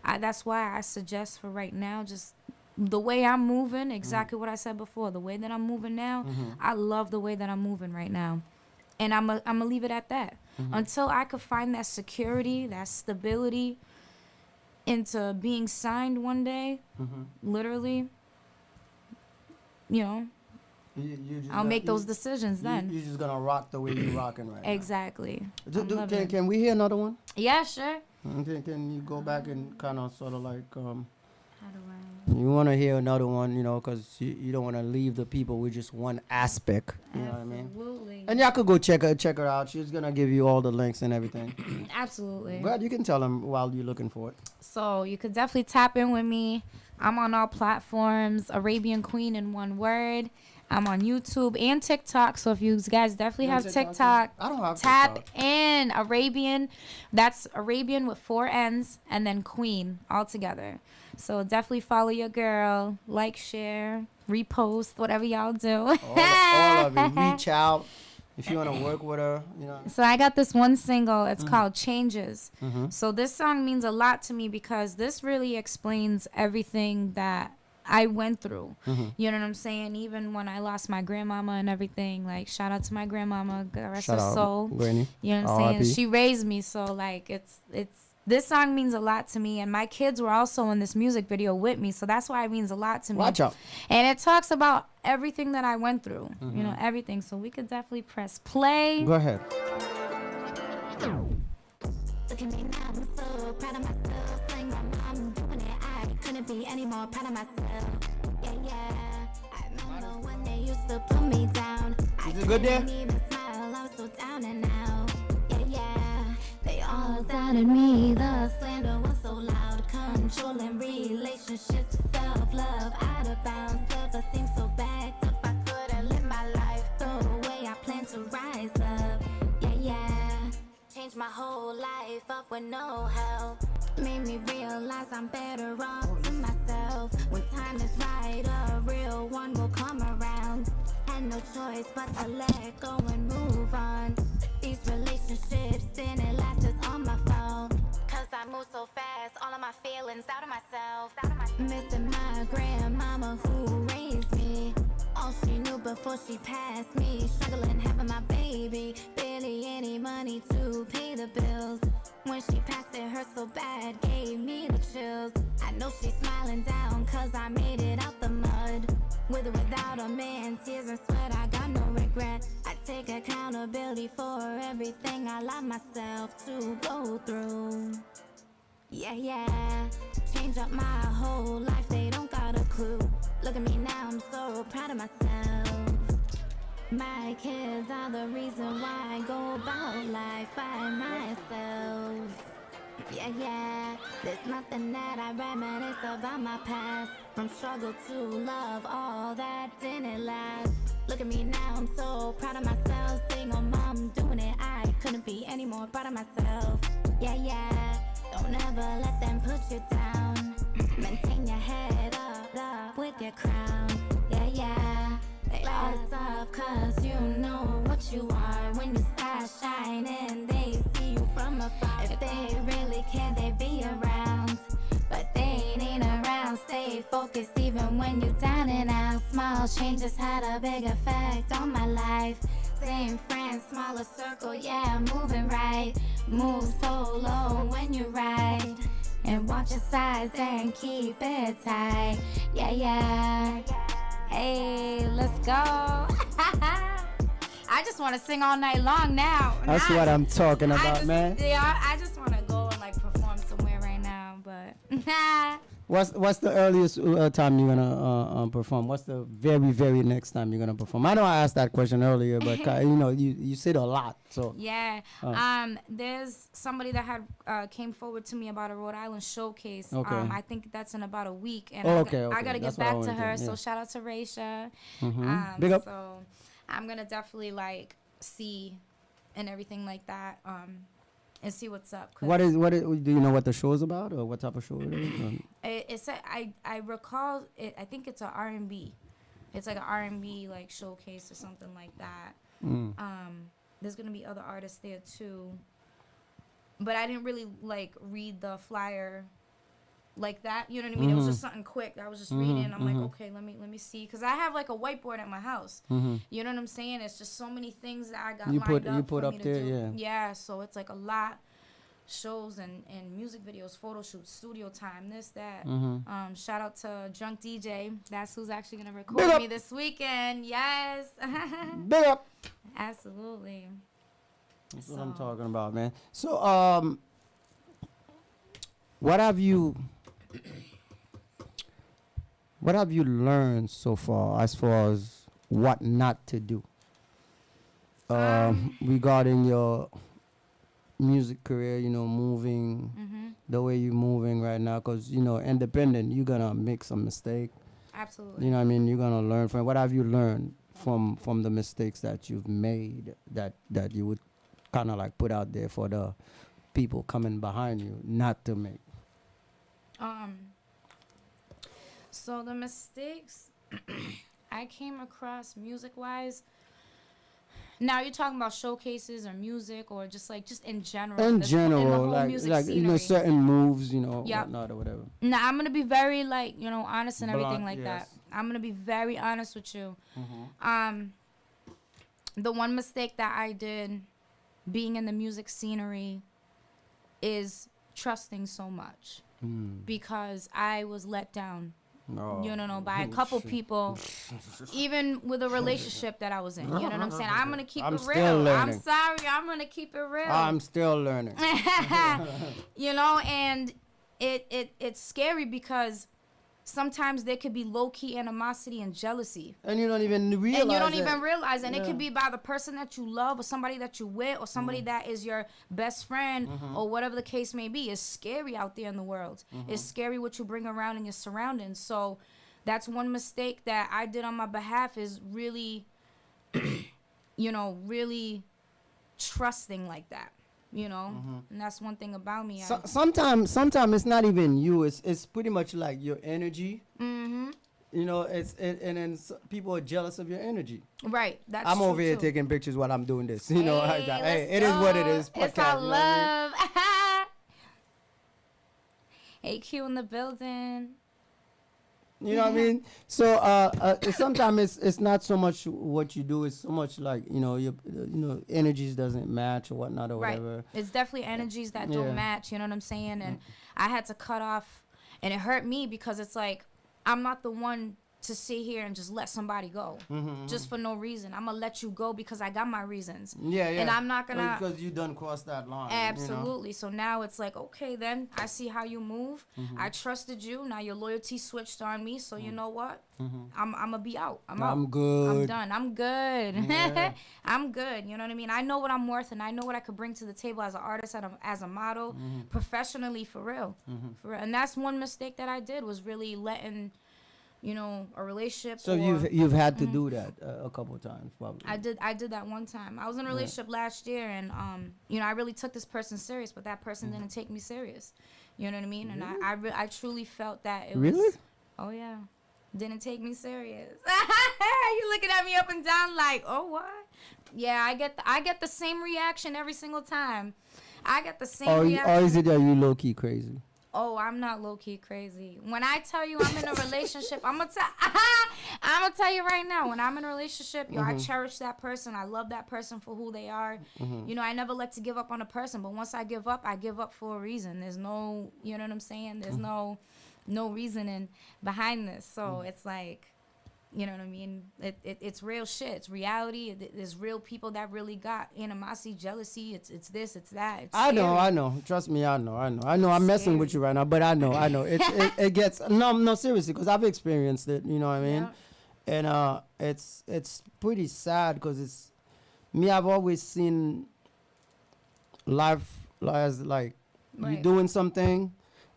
I suggest for right now, just the way I'm moving, exactly what I said before, the way that I'm moving now. I love the way that I'm moving right now, and I'm gonna leave it at that until I could find that security, that stability into being signed one day. Literally, you know. I'll make those decisions then. You're just gonna rock the way you're rocking right Exactly. now. Can we hear another one? Yeah, sure. Can you go back and kind of sort of like How do you want to hear another one, you know, because you don't want to leave the people with just one aspect. You know what I mean? Absolutely. And y'all could go check her out. She's gonna give you all the links and everything. Absolutely. But you can tell them while you're looking for it. So you could definitely tap in with me. I'm on all platforms, Arabian Queen in one word. I'm on YouTube and TikTok. So if you guys definitely have TikTok, I don't have tap TikTok. in Arabian. That's Arabian with 4 N's and then Queen all together. So definitely follow your girl, like, share, repost, whatever y'all do. All of it. Reach out if you want to work with her. You know. So I got this one single. It's called Changes. So this song means a lot to me because this really explains everything that I went through. You know what I'm saying? Even when I lost my grandmama and everything, like, shout out to my grandmama, God rest her soul. Granny. You know what I'm saying? R.I.P. She raised me, so like it's this song means a lot to me, and my kids were also in this music video with me, so that's why it means a lot to me. Watch out. And it talks about everything that I went through, you know, everything. So we could definitely press play. Go ahead. Look at me now, I'm so proud of myself. Saying my mom doing it, I couldn't be any more proud of myself. Yeah, yeah. I remember when they used to put me down. Is it good there? couldn't even smile, I was so down and out. Yeah, yeah. They all doubted me, the slander was so loud. Controlling relationships, self-love out of bounds. Self-esteem so backed up, I couldn't live my life the way I planned to rise up. Yeah, yeah. Changed my whole life up with no help. Made me realize I'm better off to myself. When time is right, a real one will come around. Had no choice but to let go and move on. These relationships didn't last, it's on my phone. Cause I move so fast, all of my feelings out of myself. Missing my grandmama who raised me. All she knew before she passed me. Struggling having my baby. Barely any money to pay the bills. When she passed, it hurt so bad, gave me the chills. I know she's smiling down cause I made it out the mud. With or without a man, tears and sweat, I got no regret. I take accountability for everything I allowed myself to go through. Yeah, yeah. Change up my whole life, they don't got without a clue. Look at me now, I'm so proud of myself. My kids are the reason why I go about life by myself. Yeah, yeah, there's nothing that I reminisce about my past. From struggle to love, all that didn't last. Look at me now, I'm so proud of myself. Single mom doing it, I couldn't be any more proud of myself. Yeah, yeah, don't ever let them put you down. Maintain your head up with your crown. Yeah, yeah, they rise up cause you know what you are. When you start shining, they see you from afar. If they really care, they be around. But they ain't around, stay focused even when you're down and out. Small changes had a big effect on my life. Same friends, smaller circle, yeah, moving right. Move so low when you ride. And watch your size and keep it tight. Yeah, yeah. Hey, let's go. I just want to sing all night long now. That's what I'm talking about, man. Yeah, I just want to go and like perform somewhere right now, but What's the earliest time you're gonna perform? What's the very next time you're gonna perform? I know I asked that question earlier, but you said a lot, so yeah. There's somebody that had came forward to me about a Rhode Island showcase. Okay. I think that's in about a week, and Oh, I gotta That's get back what I to wanted her. to- So yeah. shout out to Raisha. Big up. So I'm gonna definitely like see and everything like that. And see what's up. 'Cause what is do you know what the show is about, or what type of show it is? it's I recall it. I think it's a R&B. It's like an R&B like showcase or something like that. There's gonna be other artists there too, but I didn't really like read the flyer like that. You know what I mean? It was just something quick. I was just reading. I'm like, okay, let me see, because I have like a whiteboard at my house. You know what I'm saying? It's just so many things that I got You lined put- up you put for up me to there, do. yeah. Yeah, so it's like a lot. Shows and music videos, photo shoots, studio time, this, that. Shout out to Drunk DJ. That's who's actually gonna Big record up. me this weekend. Yes. Big up. Absolutely. That's what I'm talking about, man. So what have you learned so far as what not to do regarding your music career, moving the way you're moving right now? Because independent, you're gonna make some mistake. Absolutely. You know what I mean? You're gonna learn from. What have you learned from the mistakes that you've made that you would kind of like put out there for the people coming behind you not to make? So the mistakes I came across music wise. Now you're talking about showcases or music or just in general. In the general, whole like music scenery. certain moves, Yep. whatnot or whatever. Now I'm gonna be very honest and everything Blunt, like yes. that. I'm gonna be very honest with you. The one mistake that I did being in the music scenery is trusting so much because I was let down. No. By a couple people, even with a relationship that I was in. You know what I'm saying? I'm gonna keep I'm it still real. learning. I'm sorry. I'm gonna keep it real. I'm still learning. And it's scary because sometimes there could be low-key animosity and jealousy. And you don't even realize And you don't it. even realize, and it Yeah. could be by the person that you love or somebody that you with or somebody that is your best friend or whatever the case may be. It's scary out there in the world. It's scary what you bring around in your surroundings. So that's one mistake that I did on my behalf is really, really trusting like that. And that's one thing about me. Sometimes it's not even you. It's pretty much like your energy. And then people are jealous of your energy. Right. That's I'm true over here too. taking pictures while I'm doing this. Hey, Like that. Hey, let's it is what it go. is. It's Podcast, all you know what I mean? love. AQ in the building. You know what I mean? So sometimes it's not so much what you do. It's so much like your energies doesn't match or whatnot or whatever. Right. It's definitely energies that Yeah. don't match. You know what I'm saying? And I had to cut off, and it hurt me because it's like I'm not the one to sit here and just let somebody go just for no reason. I'm gonna let you go because I got my reasons. Yeah, yeah. And I'm not gonna, because you done crossed that line. absolutely. So now it's like, okay, then I see how you move. I trusted you. Now your loyalty switched on me. So you know what? I'm gonna be out. I'm out. I'm good. I'm done. I'm good. Yeah. I'm good. You know what I mean? I know what I'm worth, and I know what I could bring to the table as an artist, as a model, professionally, for real. For real. And that's one mistake that I did, was really letting, a relationship. So you've had to do that a couple of times, probably. I did that one time. I was in a relationship last year, and I really took this person serious, but that person didn't take me serious. You know what I mean? And I truly felt that it was. Really? Oh yeah, didn't take me serious. You looking at me up and down like, oh what? Yeah, I get the same reaction every single time. I get the same reaction. Or is it that you low key crazy? Oh, I'm not low key crazy. When I tell you I'm in a relationship, I'm gonna tell you right now. When I'm in a relationship, I cherish that person. I love that person for who they are. I never like to give up on a person, but once I give up for a reason. There's no, you know what I'm saying? There's no reasoning behind this. So it's like, you know what I mean? It's real shit. It's reality. There's real people that really got animosity, jealousy. It's this, it's that. It's I scary. know. Trust me, I know. I'm messing with you right now, but I know. It gets no seriously, because I've experienced it. You know what I mean? Yeah. And it's pretty sad, because it's me. I've always seen life as like you Right. doing something,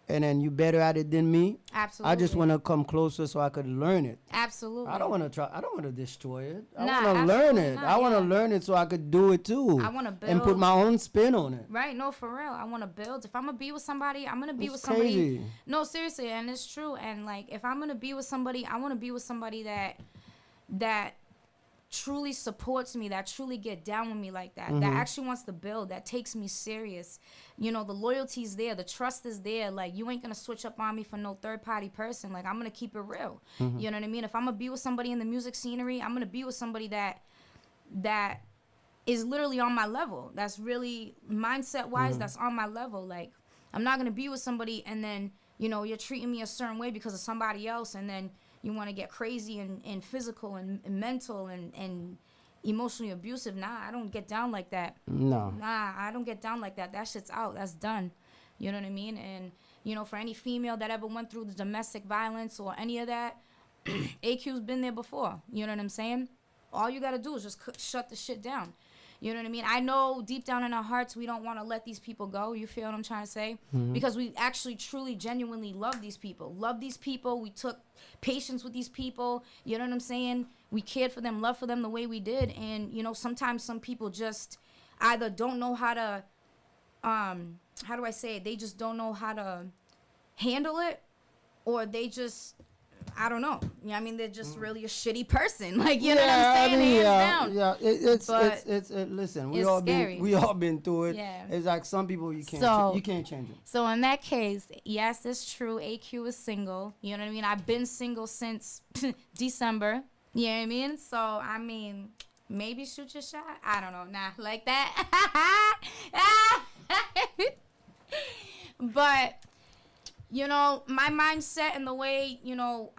and then you better at it than me. Absolutely. I just want to come closer so I could learn it. Absolutely. I don't want to try. I don't want to destroy it. I Nah, want to learn absolutely it. not, I want to yeah. learn it so I could do it too. I wanna and put build- my own spin on it. Right, no, for real. I want to build. If I'm gonna be with somebody, I'm gonna be It's with somebody. crazy. No, seriously, and it's true. And like, if I'm gonna be with somebody, I want to be with somebody that truly supports me, that truly get down with me like that, that actually wants to build, that takes me serious. The loyalty's there, the trust is there. Like, you ain't gonna switch up on me for no third party person. Like, I'm gonna keep it real. You know what I mean? If I'm gonna be with somebody in the music scenery, I'm gonna be with somebody that is literally on my level. That's really mindset wise, that's on my level. Like, I'm not gonna be with somebody and then, you're treating me a certain way because of somebody else, and then you want to get crazy and physical and mental and emotionally abusive. Nah, I don't get down like that. No. Nah, I don't get down like that. That shit's out. That's done. You know what I mean? And, for any female that ever went through the domestic violence or any of that, AQ's been there before. You know what I'm saying? All you got to do is just shut the shit down. You know what I mean? I know deep down in our hearts we don't want to let these people go. You feel what I'm trying to say? Because we actually, truly, genuinely love these people. We took patience with these people. You know what I'm saying? We cared for them, loved for them the way we did. And, sometimes some people just either don't know how to, how do I say it? They just don't know how to handle it, or they just, I don't know. I mean, they're just really a shitty person. Like, you know what I'm saying? Hands down. Yeah. But Listen, we it's all scary. been through it. Yeah. It's like some people you can't change it. So in that case, yes, it's true. AQ is single. You know what I mean? I've been single since December. You know what I mean? So, I mean, maybe shoot your shot. I don't know. Nah, like that. But, my mindset and the way,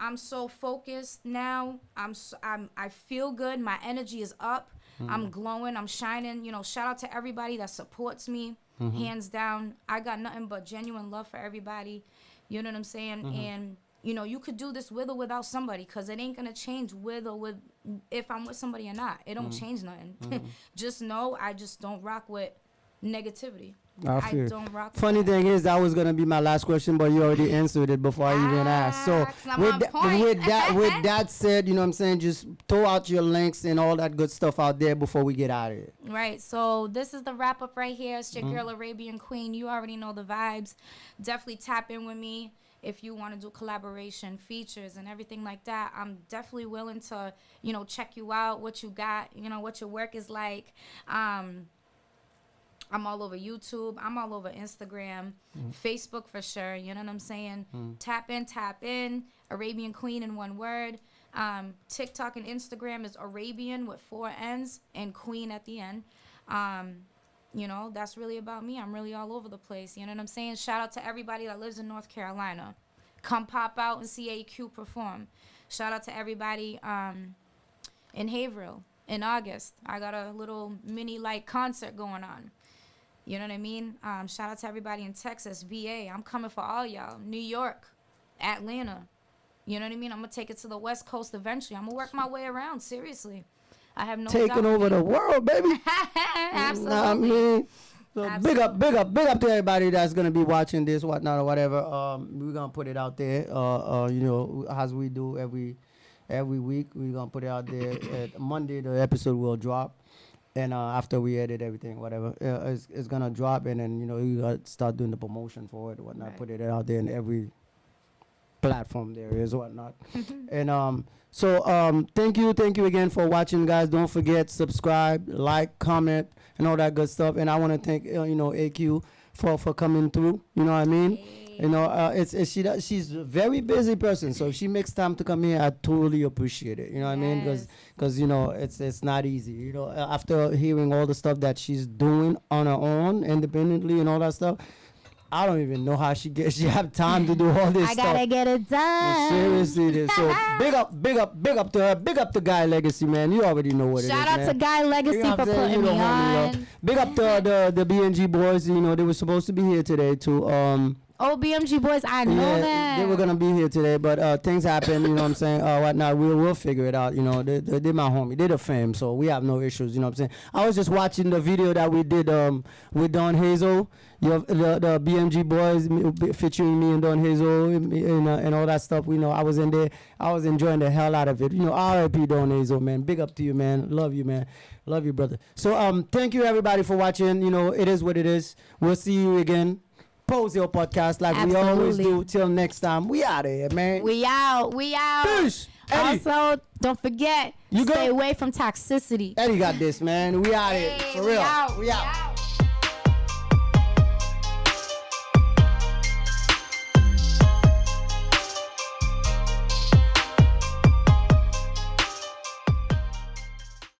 I'm so focused now. I feel good. My energy is up. I'm glowing. I'm shining. Shout out to everybody that supports me. Hands down. I got nothing but genuine love for everybody. You know what I'm saying? And, you could do this with or without somebody, because it ain't going to change if I'm with somebody or not. It don't change nothing. Just know I just don't rock with negativity. I don't rock with Funny that. thing is, that was gonna be my last question, but you already answered it before I even asked. So 'cause I'm on point. with that said, you know what I'm saying, just throw out your links and all that good stuff out there before we get out of here. Right, so this is the wrap up right here. It's your girl Arabian Queen. You already know the vibes. Definitely tap in with me if you want to do collaboration, features, and everything like that. I'm definitely willing to, check you out, what you got, what your work is like. I'm all over YouTube. I'm all over Instagram, Facebook for sure. You know what I'm saying? Tap in. Arabian Queen in one word. TikTok and Instagram is Arabian with 4 N's and Queen at the end. That's really about me. I'm really all over the place. You know what I'm saying? Shout out to everybody that lives in North Carolina. Come pop out and see AQ perform. shout out to everybody in Haverhill in August. I got a little mini like concert going on. You know what I mean? Shout out to everybody in Texas, VA. I'm coming for all y'all. New York, Atlanta. You know what I mean? I'm going to take it to the West Coast eventually. I'm going to work my way around, seriously. I have no doubt. Taking over the world, baby. Absolutely. Know what I mean? So Absolutely. big up to everybody that's gonna be watching this, whatnot, or whatever. We're gonna put it out there. You know, as we do every week, we're gonna put it out there. At Monday, the episode will drop, and after we edit everything, whatever, it's gonna drop, and then you know you gotta start doing the promotion for it, whatnot. Right. Put it out there in every platform there is, whatnot. And so thank you again for watching, guys. Don't forget, subscribe, like, comment, and all that good stuff. And I want to thank you know, AQ for coming through, you know what I mean? You know, she's a very busy person, so if she makes time to come here, I totally appreciate it, you know what I mean? Because you know, it's not easy, you know, after hearing all the stuff that she's doing on her own independently and all that stuff. I don't even know how she have time to do all this stuff. I gotta get it done. Seriously, so big up to her. Big up to Guy Legacy, man. You already know what it is, Shout out man. to Guy Legacy You know what for I'm saying? putting You me don't want me, on. yo. Big up to the BNG boys. You know, they were supposed to be here today too. Oh, BMG boys, I know that. they were gonna be here today, but things happen. You know what I'm saying? Whatnot. We'll figure it out. You know, they're my homie. They're the fam, so we have no issues. You know what I'm saying? I was just watching the video that we did with Don Hazel. The BMG boys featuring me and Don Hazel and all that stuff. You know, I was in there. I was enjoying the hell out of it. You know, R.I.P. Don Hazel, man. Big up to you, man. Love you, man. Love you, brother. So thank you everybody for watching. You know, it is what it is. We'll see you again. Pose your podcast like we always do. Till next time, we out of here, man. We out. Peace. Eddie. Also, don't forget, You stay go. away from toxicity. Eddie got this, man. We out here. For real. We out.